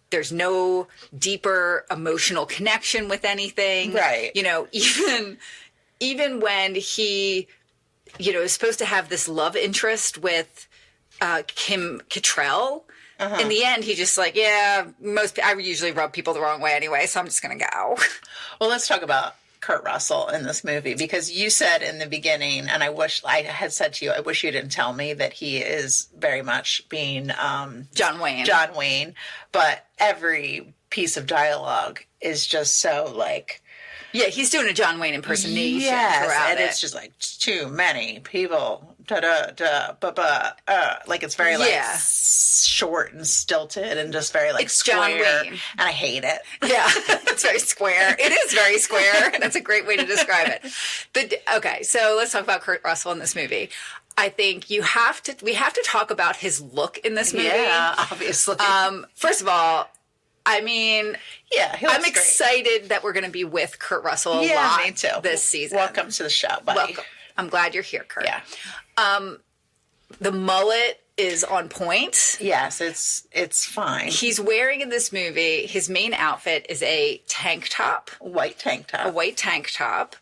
there's no deeper emotional connection with anything. Right. You know, even when he, you know, is supposed to have this love interest with Kim Cattrall, in the end, he just like, yeah, I usually rub people the wrong way anyway, so I'm just going to go. Well, let's talk about Kurt Russell in this movie, because you said in the beginning, and I had said to you, I wish you didn't tell me that he is very much being John Wayne. John Wayne, but every piece of dialogue is just so like, Yeah, he's doing a John Wayne impersonation throughout and it. it's just like too many people, like it's very like short and stilted and just very like It's square, John Wayne. and I hate it. Yeah, it's very square. It is very square. That's a great way to describe it. Okay, so let's talk about Kurt Russell in this movie. I think we have to talk about his look in this movie. Yeah, obviously. First of all, I mean, yeah, I'm excited that we're going to be with Kurt Russell a Yeah, lot me too. this season. Welcome to the show, buddy. Welcome. I'm glad you're here, Kurt. Yeah. The mullet is on point. Yes, it's fine. He's wearing in this movie, his main outfit is a tank top, White tank top. a white tank top,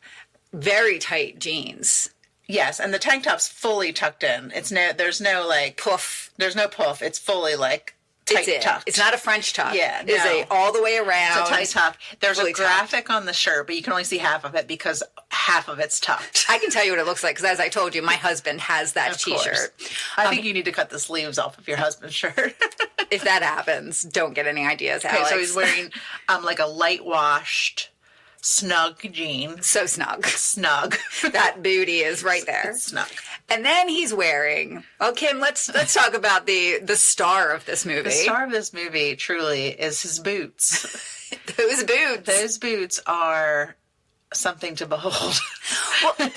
very tight jeans. Yes, and the tank top's fully tucked in. There's no like Poof. There's no puff. It's fully like tight It's tucked. It's not a French tuck. Yeah, It's no. all the way around. It's a tight tuck. There's fully a graphic on the shirt, but you can only see half of it because half of it's tucked. I can tell you what it looks like because, as I told you, my husband has that Of course. T-shirt. I think you need to cut the sleeves off of your husband's shirt. If that happens, don't get any ideas, Okay, Alex. so he's wearing like a light washed, snug jean. so snug. Snug. That booty is right there. It's snug. And then he's wearing. Oh, Kim, let's talk about the star of this movie. The star of this movie truly is his boots. Those boots. Those boots are something to behold. Well,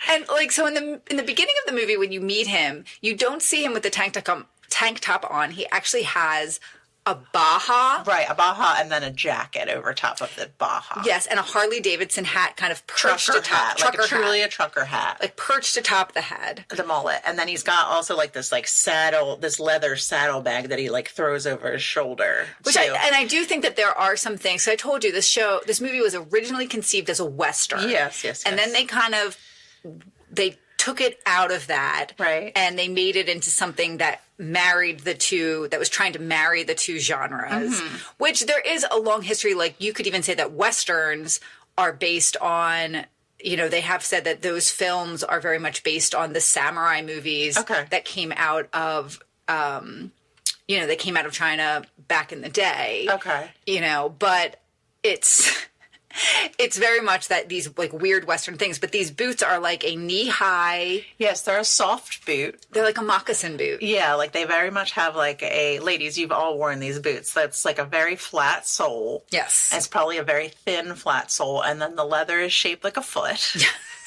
and like so in the beginning of the movie when you meet him, you don't see him with the tank top on. He actually has a Baja. Right, a Baja and then a jacket over top of the Baja. Yes, and a Harley Davidson hat kind of perched Trucker atop hat, like truly a trucker hat. like perched atop the head. The mullet. And then he's got also like this like this leather saddle bag that he like throws over his shoulder. Which I do think that there are some things. So I told you this movie was originally conceived as a Western. Yes. And then they took it out of that. Right. And they made it into something that was trying to marry the two genres, which there is a long history. Like you could even say that Westerns are based on, you know, they have said that those films are very much based on the samurai movies that came out of, they came out of China back in the day. Okay. You know, but it's very much that these like weird Western things, but these boots are like a knee high. Yes, they're a soft boot. They're like a moccasin boot. Yeah, like they very much have like ladies, you've all worn these boots. That's like a very flat sole. Yes. And it's probably a very thin flat sole. And then the leather is shaped like a foot.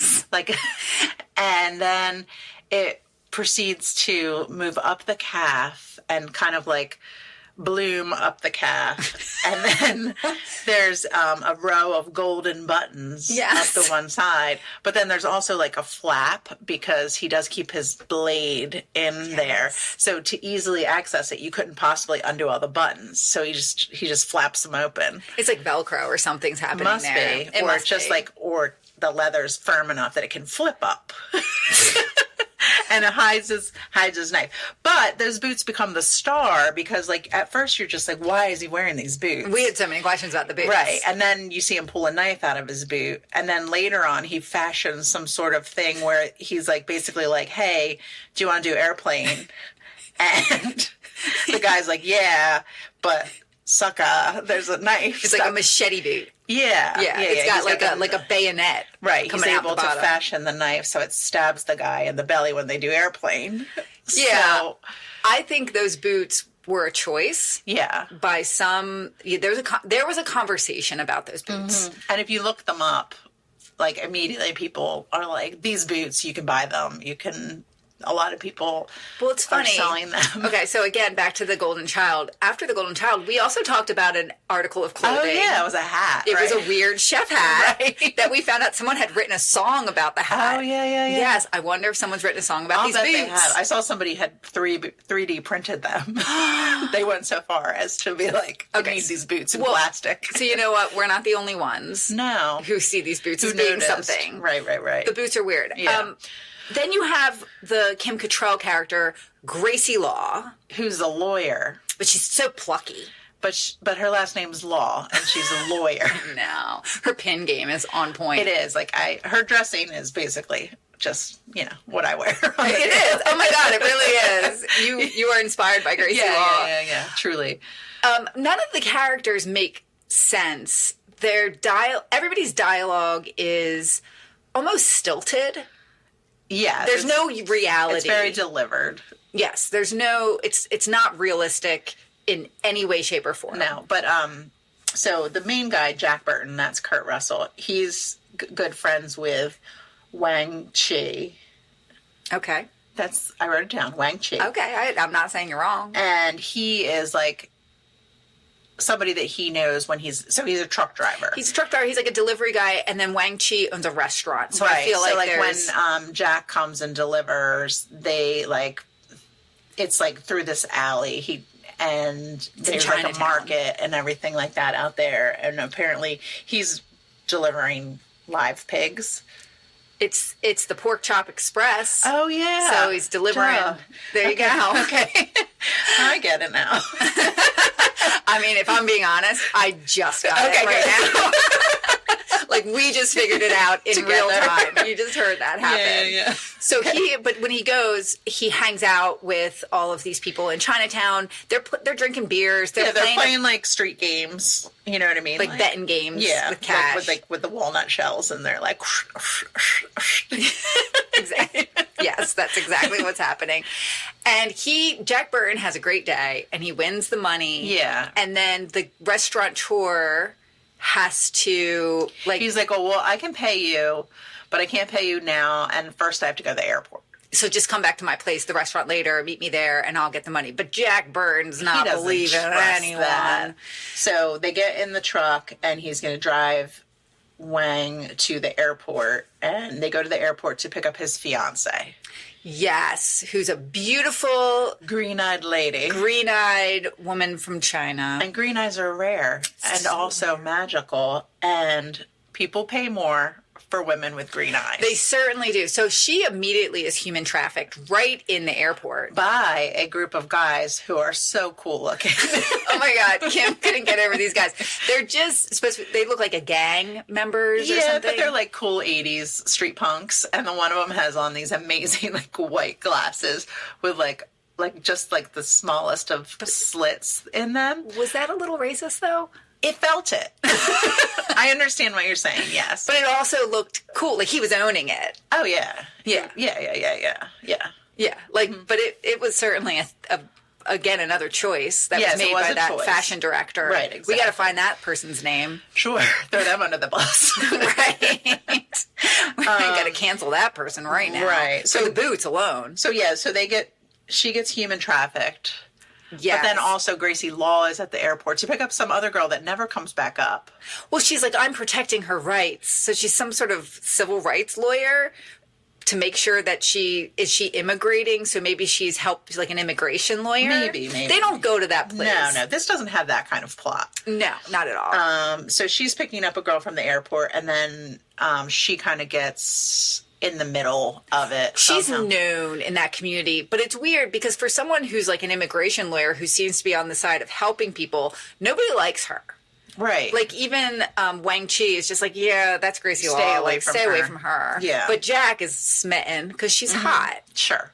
Yes. And then it proceeds to move up the calf and kind of like bloom up the calf, and then there's a row of golden buttons up the one side, but then there's also like a flap because he does keep his blade in there, so to easily access it you couldn't possibly undo all the buttons, so he just flaps them open. It's like Velcro or something's happening Must there. be, It or must just be. or the leather's firm enough that it can flip up. And it hides his knife. But those boots become the star because, like, at first you're just like, why is he wearing these boots? We had so many questions about the boots. Right. And then you see him pull a knife out of his boot. And then later on, he fashions some sort of thing where he's, like, basically like, hey, do you want to do airplane? And the guy's like, yeah, but sucka, there's a knife. It's like a machete boot. Yeah. It's got like a bayonet. Right, he's coming out able the to bottom. fashion the knife so it stabs the guy in the belly when they do airplane. Yeah. So, I think those boots were a choice yeah. by some. There was a conversation about those boots. And if you look them up, like immediately people are like, these boots, you can buy them. You can a lot of people Well, it's funny. are selling them. Okay, so again, back to the Golden Child. After the Golden Child, we also talked about an article of clothing. Oh, yeah, it was a hat, It was right? a weird chef hat Right. that we found out someone had written a song about the hat. Oh, yeah. Yes, I wonder if someone's written a song about I'll these bet boots. they have. I saw somebody had 3D printed them. They went so far as to be like, I need these boots in plastic. So you know what? We're not the only ones No. who see these boots Who as being noticed. something. Right. The boots are weird. Yeah. Then you have the Kim Cattrall character, Gracie Law, Who's a lawyer, but she's so plucky. but her last name's Law, and she's a lawyer. No, her pin game is on point. It is. Like, her dressing is basically just, what I wear. It is. Oh my God, it really is. You are inspired by Gracie Law. Yeah. Truly. None of the characters make sense. Everybody's dialogue is almost stilted. Yeah. There's no reality. It's very delivered. Yes, there's no. It's not realistic in any way, shape, or form. No, but so the main guy, Jack Burton, that's Kurt Russell. He's good friends with Wang Chi. Okay. I wrote it down. Wang Chi. Okay, I'm not saying you're wrong. And he is like somebody that he knows when he's a truck driver. He's a truck driver. He's like a delivery guy, and then Wang Chi owns a restaurant. So I feel like there's... when Jack comes and delivers, they it's like through this alley. There's like a Chinatown. market and everything like that out there, and apparently he's delivering live pigs. It's the Pork Chop Express. Oh yeah. So he's delivering. Duh. There you go. Okay. I get it now. I mean, if I'm being honest, I just got it right now. Like, we just figured it out in real time. You just heard that happen. Yeah. So but when he goes, he hangs out with all of these people in Chinatown. They're drinking beers. They're playing like street games. You know what I mean? like betting games with cash. With the walnut shells, and they're like. Exactly. Yes, that's exactly what's happening. And Jack Burton has a great day, and he wins the money. Yeah. And then the restaurateur has to He's like, oh, well, I can pay you, but I can't pay you now, and first I have to go to the airport. So just come back to my place, the restaurant later, meet me there, and I'll get the money. But Jack Burton's not He doesn't believing trust anyone. that. So they get in the truck, and he's going to drive Wang to the airport, and they go to the airport to pick up his fiance. Yes, who's a beautiful, Green-eyed lady. green-eyed woman from China. And green eyes are rare and also magical, and people pay more for women with green eyes. They certainly do. So she immediately is human trafficked right in the airport. By a group of guys who are so cool looking. Oh my God, Kim couldn't get over these guys. They're just supposed to, they look like a gang members or Yeah, something. but they're like cool 80s street punks, and the one of them has on these amazing like white glasses with like just like the smallest of slits in them. Was that a little racist though? It felt it. I understand what you're saying, yes. But it also looked cool. Like he was owning it. Oh yeah. Yeah. Yeah. Like, but it was certainly again another choice that Yes, was it made was by a that choice. fashion director. Right, We exactly. got to find that person's name. Sure. Throw them under the bus. Right. We got to cancel that person right now. Right. So the boots alone. So yeah, she gets human trafficked. Yes. But then also Gracie Law is at the airport to pick up some other girl that never comes back up. Well, she's like, I'm protecting her rights. So she's some sort of civil rights lawyer to make sure that she immigrating. So maybe she's like an immigration lawyer. Maybe. They don't go to that place. No, this doesn't have that kind of plot. No, not at all. So she's picking up a girl from the airport, and then she kind of gets in the middle of it. She's somehow. known in that community, but it's weird because for someone who's like an immigration lawyer who seems to be on the side of helping people, nobody likes her. Right. Like even Wang Chi is just like, yeah, that's Gracie Law. Stay away Like, from stay her. away from her. Yeah. But Jack is smitten because she's hot. Sure.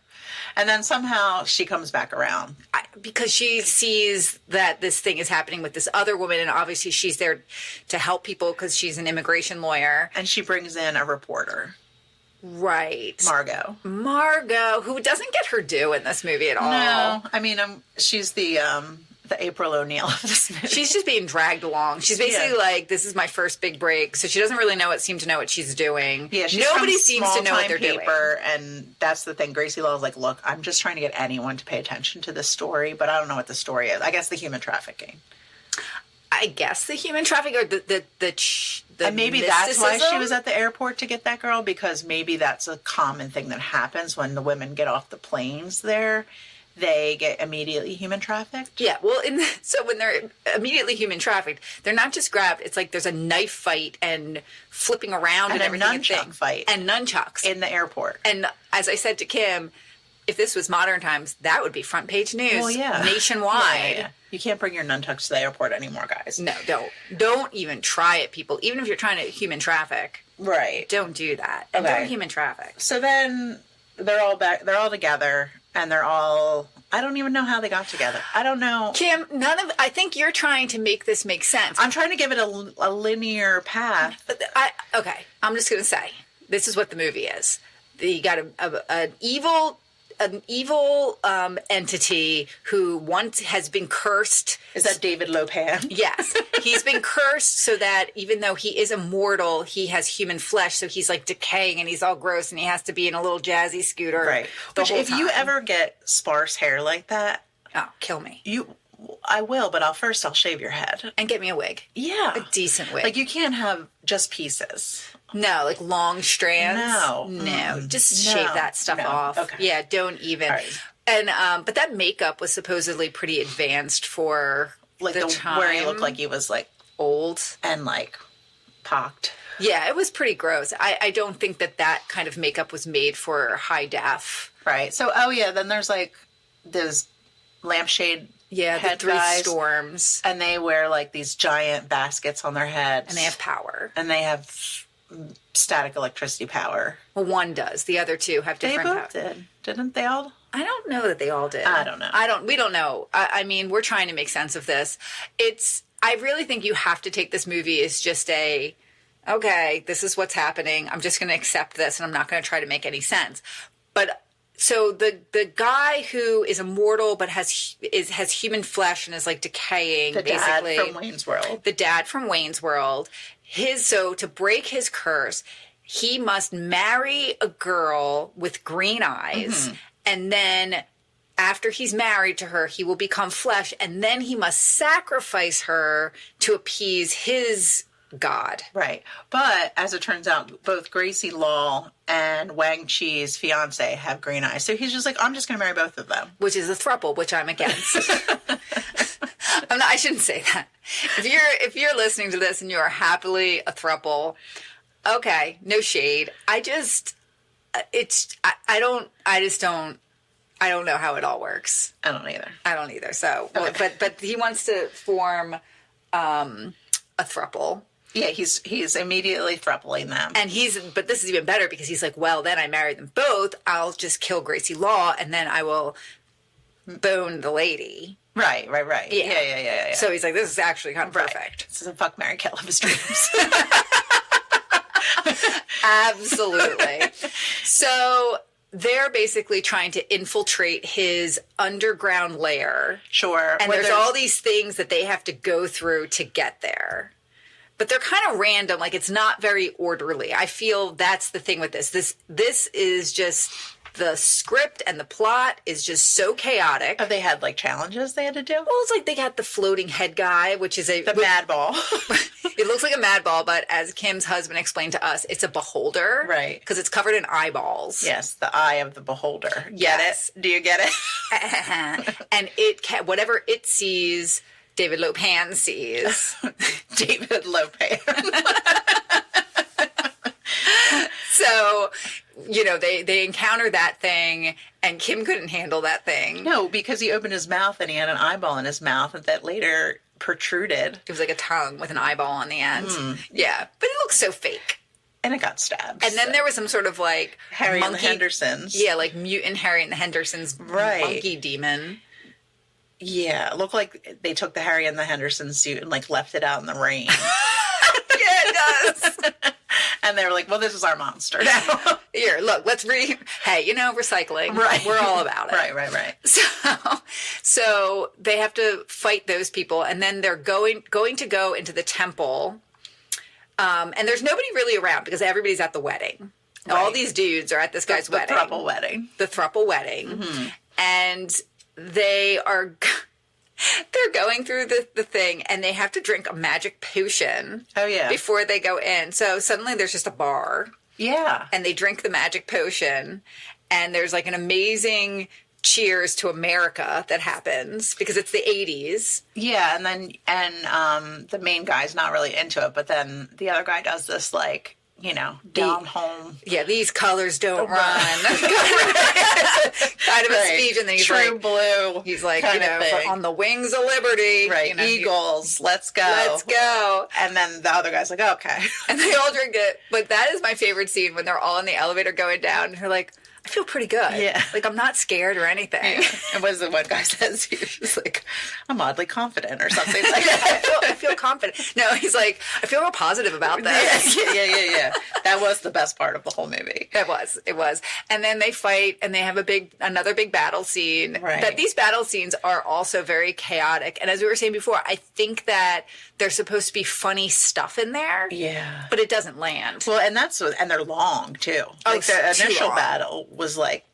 And then somehow she comes back around. Because she sees that this thing is happening with this other woman, and obviously she's there to help people because she's an immigration lawyer. And she brings in a reporter, Right. Margot, who doesn't get her due in this movie at all. No, I mean, she's the the April O'Neil of this movie. She's just being dragged along. She's basically like, this is my first big break. So she doesn't really seem to know what she's doing. Yeah, nobody seems to know what they're doing. And that's the thing. Gracie Law is like, look, I'm just trying to get anyone to pay attention to this story, but I don't know what the story is. I guess the human trafficking. I guess the human trafficking or the and maybe that's mysticism? why she was at the airport to get that girl, because maybe that's a common thing that happens when the women get off the planes there. They get immediately human trafficked. Yeah, well, so when they're immediately human trafficked, they're not just grabbed. It's like there's a knife fight and flipping around and everything. And a nunchuck fight. And nunchucks. In the airport. And as I said to Kim, if this was modern times, that would be front page news. Well, yeah. Nationwide. Yeah. You can't bring your nunchucks to the airport anymore, guys. No, don't. Don't even try it, people. Even if you're trying to human traffic. Right. Don't do that. And don't human traffic. So then they're all back. They're all together. And they're all, I don't even know how they got together. I don't know. Kim, I think you're trying to make this make sense. I'm trying to give it a linear path. Okay, I'm just going to say, this is what the movie is. You got an evil entity who once has been cursed. Is that David Lopan? Yes. He's been cursed so that even though he is immortal, he has human flesh. So he's like decaying and he's all gross and he has to be in a little jazzy scooter. Right. Which if you ever get sparse hair like that. Oh, kill me. I will, but I'll shave your head. And get me a wig. Yeah. A decent wig. Like you can't have just pieces. No, like long strands. No. Just shave that stuff off. Okay. Yeah, don't even. Right. And but that makeup was supposedly pretty advanced for like the time. Where he looked like he was like old and like pocked. Yeah, it was pretty gross. I don't think that kind of makeup was made for high def. Right. So then there's like those lampshade. Yeah, head the three guys, storms. And they wear like these giant baskets on their heads. And they have power. And they have static electricity power. Well, one does. The other two have different power. They both did. Didn't they all? I don't know that they all did. I don't know. We don't know. I mean, we're trying to make sense of this. I really think you have to take this movie as just okay, this is what's happening. I'm just going to accept this and I'm not going to try to make any sense. But so the guy who is immortal but has human flesh and is like decaying, basically. The dad from Wayne's World. The dad from Wayne's World. So to break his curse, he must marry a girl with green eyes, and then after he's married to her, he will become flesh, and then he must sacrifice her to appease his god. Right. But as it turns out, both Gracie Law and Wang Chi's fiance have green eyes. So he's just like, I'm just going to marry both of them. Which is a throuple, which I'm against. I shouldn't say that. If you're listening to this and you are happily a throuple, okay, no shade. I don't know how it all works. I don't either. So, okay. But he wants to form a throuple. Yeah, he's immediately throupling them. And but this is even better because he's like, well, then I marry them both. I'll just kill Gracie Law and then I will bone the lady. Right. Yeah. So he's like, this is actually kind of perfect. This is a fuck, marry, kill of his dreams. Absolutely. So they're basically trying to infiltrate his underground lair. Sure. And there's all these things that they have to go through to get there. But they're kind of random. Like, it's not very orderly. I feel that's the thing with this. This is just, the script and the plot is just so chaotic. Have they had, like, challenges they had to do? Well, it's like they got the floating head guy, which is the mad ball. It looks like a mad ball, but as Kim's husband explained to us, it's a beholder. Right. Because it's covered in eyeballs. Yes, the eye of the beholder. Get it? Do you get it? And whatever it sees, David Lopan sees. David Lopan. So, they encounter that thing, and Kim couldn't handle that thing. No, because he opened his mouth and he had an eyeball in his mouth that later protruded. It was like a tongue with an eyeball on the end. Yeah, but it looks so fake. And it got stabbed. And then there was some sort of like Harry monkey, and the Hendersons. Yeah, like mutant Harry and the Hendersons monkey demon. Yeah, it looked like they took the Harry and the Henderson suit and like left it out in the rain. Yeah, it does. And they were like, well, this is our monster now. Here, look, hey, recycling. Right. We're all about it. Right. So they have to fight those people, and then they're going to go into the temple. And there's nobody really around because everybody's at the wedding. Right. All these dudes are at this guy's wedding. The throuple wedding. The throuple wedding. Mm-hmm. And they're going through the thing, and they have to drink a magic potion. Oh, yeah. Before they go in. So suddenly there's just a bar. Yeah. And they drink the magic potion, and there's like an amazing cheers to America that happens because it's the 80s. Yeah, and the main guy's not really into it, but then the other guy does this down home. Yeah, these colors don't run. kind of a speech, and then he's True blue. He's like, on the wings of liberty. Right, Eagles, let's go. Let's go. And then the other guy's like, okay. And they all drink it. But that is my favorite scene when they're all in the elevator going down, and they're like, I feel pretty good. Yeah. Like, I'm not scared or anything. Yeah. And what is the one guy says? He's like, I'm oddly confident or something like that. I feel confident. No, he's like, I feel real positive about this. Yeah. That was the best part of the whole movie. It was. And then they fight, and they have another big battle scene. Right. But these battle scenes are also very chaotic. And as we were saying before, I think that there's supposed to be funny stuff in there. Yeah. But it doesn't land. Well, and they're long too. Like the initial battle was like,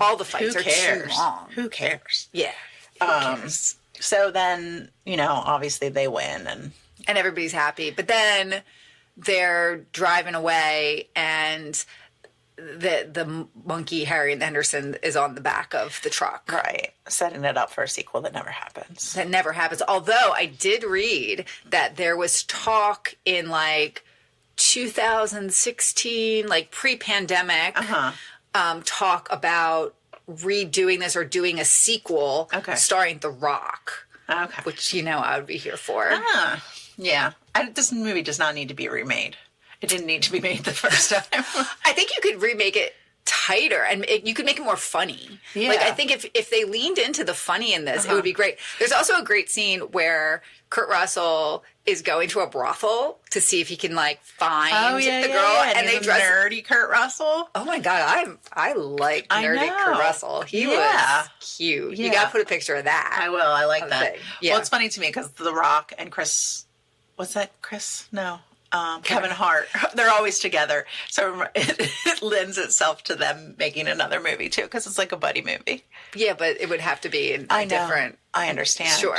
all the fights who are cares? too long. Who cares? Yeah. Who cares? So then, obviously they win and everybody's happy. But then they're driving away, and the monkey Harry Henderson is on the back of the truck. Right. Setting it up for a sequel that never happens. That never happens. Although I did read that there was talk in 2016, pre-pandemic, talk about redoing this or doing a sequel starring The Rock. Okay. Which, I would be here for. Yeah. This movie does not need to be remade. It didn't need to be made the first time. I think you could remake it tighter, and you could make it more funny. Yeah. I think if they leaned into the funny in this, it would be great. There's also a great scene where Kurt Russell is going to a brothel to see if he can find the girl, and they dress nerdy Kurt Russell. Oh my god, I like nerdy Kurt Russell. He was cute. Yeah. You got to put a picture of that. I will. I like that. Yeah. Well, it's funny to me because The Rock and Chris. What's that? Chris? No. Kevin Hart. They're always together. So it lends itself to them making another movie, too, because it's like a buddy movie. Yeah, but it would have to be different. I understand. Sure.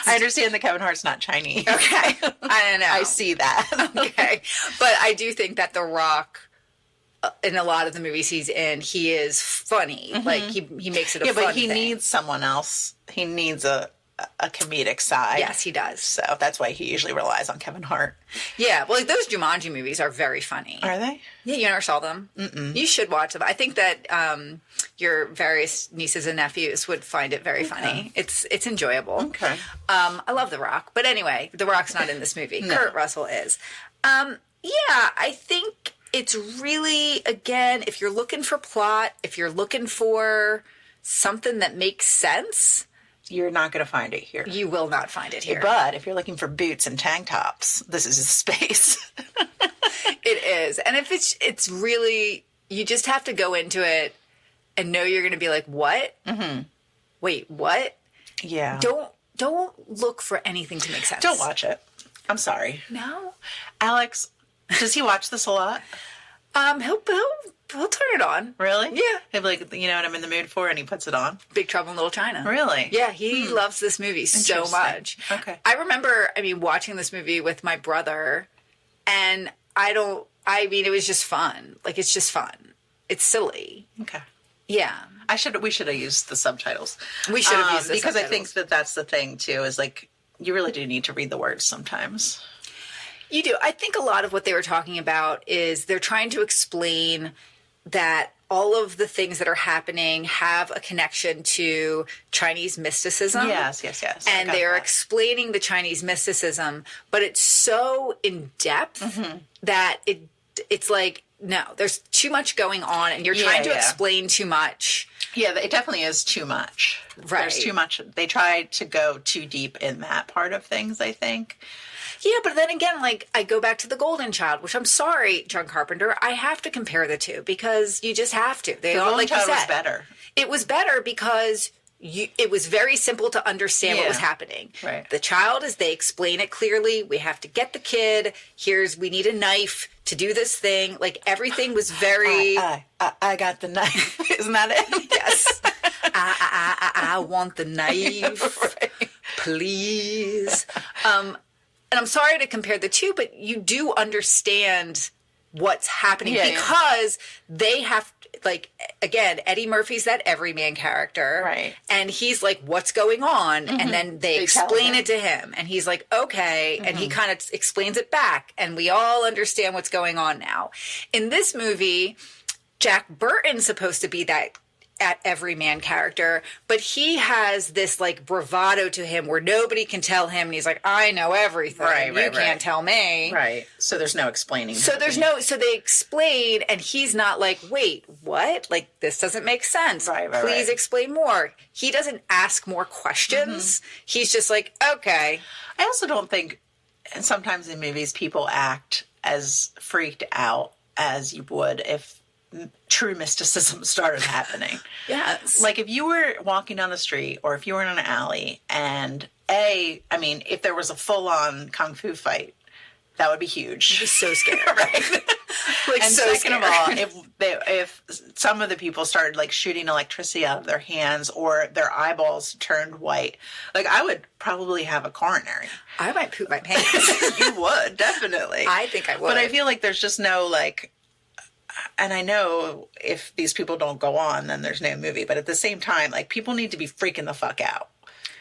I understand that Kevin Hart's not Chinese. Okay. I don't know. I see that. Okay. But I do think that The Rock, in a lot of the movies he's in, he is funny. Mm-hmm. He makes it a fun thing. Yeah, but he needs someone else. He needs a comedic side. Yes, he does. So that's why he usually relies on Kevin Hart. Yeah, well, those Jumanji movies are very funny. Are they? Yeah, you never saw them? Mm-mm. You should watch them. I think that your various nieces and nephews would find it very funny. It's enjoyable. Okay. I love The Rock. But anyway, The Rock's not in this movie. No. Kurt Russell is. Yeah, I think it's really, again, if you're looking for plot, if you're looking for something that makes sense, you're not going to find it here. You will not find it here. But if you're looking for boots and tank tops, this is a space. It is. And if it's really, you just have to go into it and know you're going to be like, what? Mm-hmm. Wait, what? Yeah. Don't look for anything to make sense. Don't watch it. I'm sorry. No? Alex, does he watch this a lot? He'll turn it on. Really? Yeah. He'll be like, what I'm in the mood for, and he puts it on. Big Trouble in Little China. Really? Yeah, he loves this movie so much. Okay. I remember, watching this movie with my brother, and it was just fun. It's just fun. It's silly. Okay. Yeah. We should have used the subtitles. We should have used the because subtitles. I think that's the thing, too, is you really do need to read the words sometimes. You do. I think a lot of what they were talking about is they're trying to explain that all of the things that are happening have a connection to Chinese mysticism. Yes. And they're explaining the Chinese mysticism, but it's so in depth that it's like, no, there's too much going on, and you're trying to explain too much. Yeah, it definitely is too much. Right. There's too much. They tried to go too deep in that part of things, I think. Yeah, but then again, like, I go back to The Golden Child, which I'm sorry, John Carpenter, I have to compare the two because you just have to. They The all, Golden like you Child was said, better. it was better because it was very simple to understand what was happening. Right. The child is, they explain it clearly. We have to get the kid. We need a knife to do this thing. Like, everything was very... I got the knife. Isn't that it? Yes. I want the knife. Right. Please. And I'm sorry to compare the two, but you do understand what's happening because they have, like, again, Eddie Murphy's that everyman character. Right. And he's like, what's going on? And then they explain it to him. And he's like, okay. And he kind of explains it back. And we all understand what's going on now. In this movie, Jack Burton's supposed to be that everyman character, but he has this like bravado to him where nobody can tell him, and he's like, I know everything. You can't tell me. Right. So there's no explaining. So they explain, and he's not like, wait, what? Like, this doesn't make sense. Please explain more. He doesn't ask more questions. He's just like, okay. I also don't think, and sometimes in movies, people act as freaked out as you would if true mysticism started happening. Yes. Like, if you were walking down the street or if you were in an alley and if there was a full-on kung fu fight, that would be huge. I'd be so scared. Right? Like, and so second scared. of all, if some of the people started like shooting electricity out of their hands or their eyeballs turned white, like, I would probably have a coronary. I might poop my pants. You would, definitely. I think I would. But I feel like there's just no, like, and I know if these people don't go on, then there's no movie. But at the same time, like, people need to be freaking the fuck out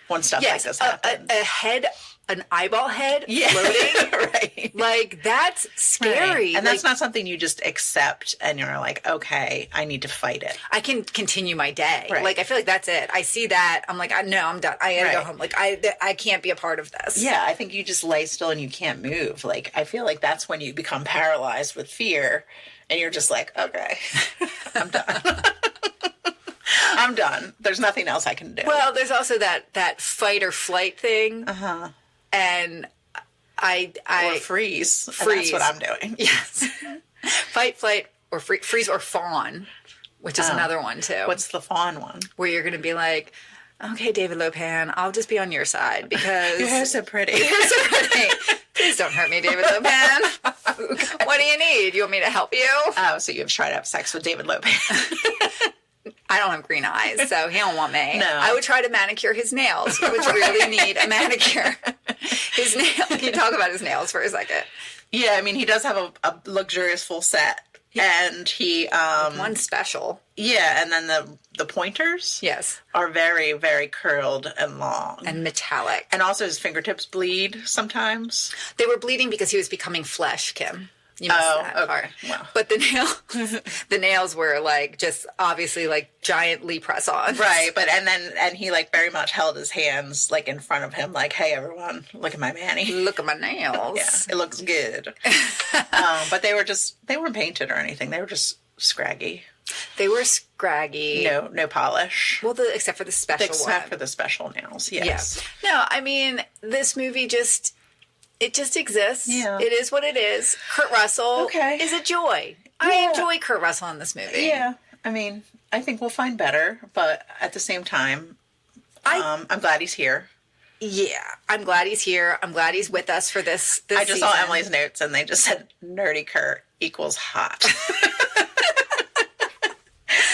when stuff like this happens. An eyeball head floating. Right. Like, that's scary. Right. And that's like, not something you just accept and you're like, okay, I need to fight it. I can continue my day. Right. Like, I feel like that's it. I see that. I'm like, no, I'm done. I gotta go home. Like, I can't be a part of this. Yeah, I think you just lay still and you can't move. Like, I feel like that's when you become paralyzed with fear and you're just like, okay, I'm done. I'm done. There's nothing else I can do. Well, there's also that fight or flight thing. Uh-huh. And I or freeze. And that's what I'm doing. Yes. Fight, flight, or freeze or fawn, which is another one too. What's the fawn one? Where you're going to be like, okay, David Lopan, I'll just be on your side because your hair's so pretty. Your hair's so pretty. Please don't hurt me, David Lopan. What do you need? You want me to help you? Oh, so you've tried to have sex with David Lopan. I don't have green eyes, so he don't want me. No. I would try to manicure his nails, which really need a manicure. His nails. Can you talk about his nails for a second? Yeah, I mean, he does have a luxurious full set. And he... one special. Yeah, and then the pointers... Yes. ...are very, very curled and long. And metallic. And also his fingertips bleed sometimes. They were bleeding because he was becoming flesh, Kim. You missed that part. Well. But the nails were like just obviously like giantly press on. Right, but and he like very much held his hands like in front of him, like, hey everyone, look at my Manny. Look at my nails. Yeah, it looks good. But they weren't painted or anything. They were just scraggy. They were scraggy. No polish. Well, except for the special one. Except for the special nails, yes. Yeah. No, I mean, this movie just exists. Yeah. It is what it is. Kurt Russell is a joy. I enjoy Kurt Russell in this movie. Yeah. I mean, I think we'll find better, but at the same time, I'm glad he's here. Yeah. I'm glad he's here. I'm glad he's with us for this I just season. saw Emily's notes and they just said nerdy Kurt equals hot.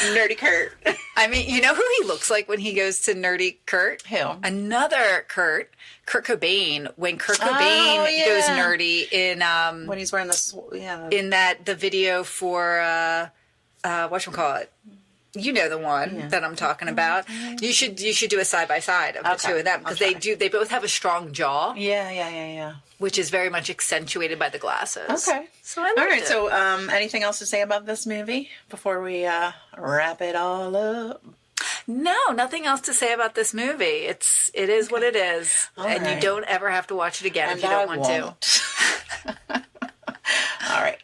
Nerdy Kurt. I mean, you know who he looks like when he goes to Nerdy Kurt? Who? Another Kurt Cobain. When Kurt Cobain goes nerdy in when he's wearing this, in the video for whatchamacallit. You know the one that I'm talking about. You should do a side by side of the two of them because they both have a strong jaw. Yeah. Which is very much accentuated by the glasses. Okay. So I loved all right. it. So, anything else to say about this movie before we wrap it all up? No, nothing else to say about this movie. It is what it is, and you don't ever have to watch it again if you don't want to. All right.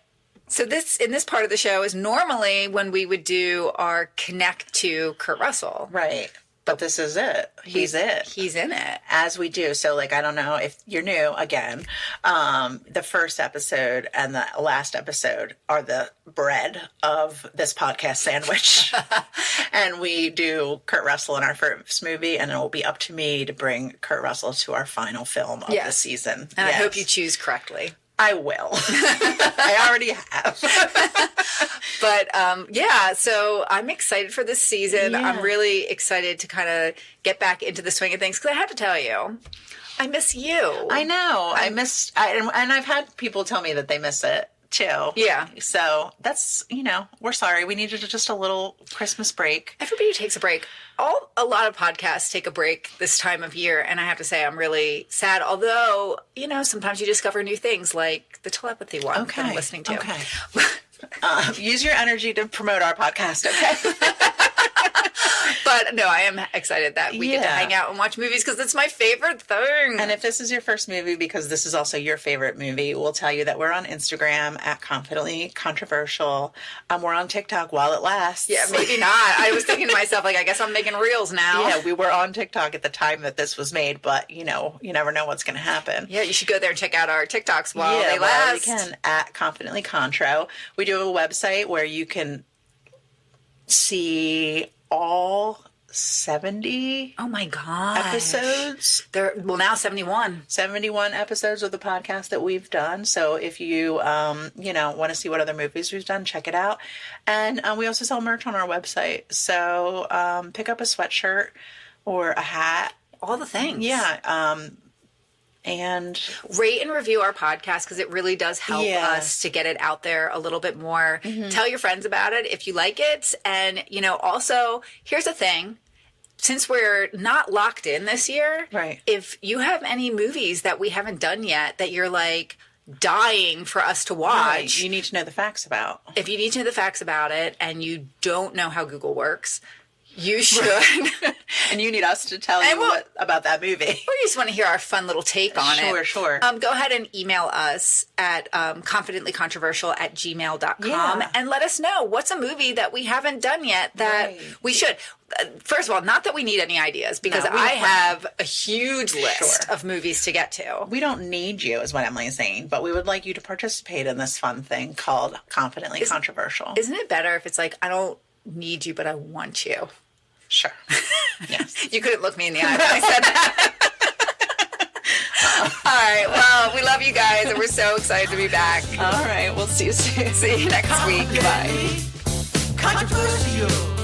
So in this part of the show is normally when we would do our connect to Kurt Russell. Right. But this is it. He's it. He's in it. As we do. So, like, I don't know if you're new again. The first episode and the last episode are the bread of this podcast sandwich. And we do Kurt Russell in our first movie, and it will be up to me to bring Kurt Russell to our final film of the season. And I hope you choose correctly. I will. I already have. But so I'm excited for this season. Yeah. I'm really excited to kind of get back into the swing of things because I have to tell you, I miss you. I know. And I've had people tell me that they miss it too. Yeah. So that's, we're sorry. We needed just a little Christmas break. Everybody takes a break. A lot of podcasts take a break this time of year, and I have to say I'm really sad. Although, sometimes you discover new things like the telepathy one that I'm listening to. Okay. Use your energy to promote our podcast, okay? But no, I am excited that we get to hang out and watch movies because it's my favorite thing. And if this is your first movie, because this is also your favorite movie, we'll tell you that we're on Instagram at Confidently Controversial. We're on TikTok while it lasts. Yeah, maybe not. I was thinking to myself, I guess I'm making reels now. Yeah, we were on TikTok at the time that this was made, but you never know what's going to happen. Yeah, you should go there and check out our TikToks while they last. You can at Confidently Contro. We do have a website where you can see all 70 oh my god episodes. Now 71 episodes of the podcast that we've done. So if you want to see what other movies we've done, check it out. And we also sell merch on our website, so pick up a sweatshirt or a hat, all the things. And rate and review our podcast because it really does help us to get it out there a little bit more. Tell your friends about it if you like it. And, also, here's the thing. Since we're not locked in this year, right? If you have any movies that we haven't done yet that you're like dying for us to watch. Right. You need to know the facts about. If you need to know the facts about it and you don't know how Google works, you should. And you need us to tell you about that movie. Or you just want to hear our fun little take on it. Sure. Go ahead and email us at confidentlycontroversial@gmail.com and let us know what's a movie that we haven't done yet that we should. First of all, not that we need any ideas because I have a huge list of movies to get to. We don't need you, is what Emily's saying, but we would like you to participate in this fun thing called Confidently Controversial. Isn't it better if it's like, I don't need you, but I want you? Sure. Yes. You couldn't look me in the eye when I said that. All right. Well, we love you guys, and we're so excited to be back. All right. We'll see you soon. See you next week. Bye. Controversial.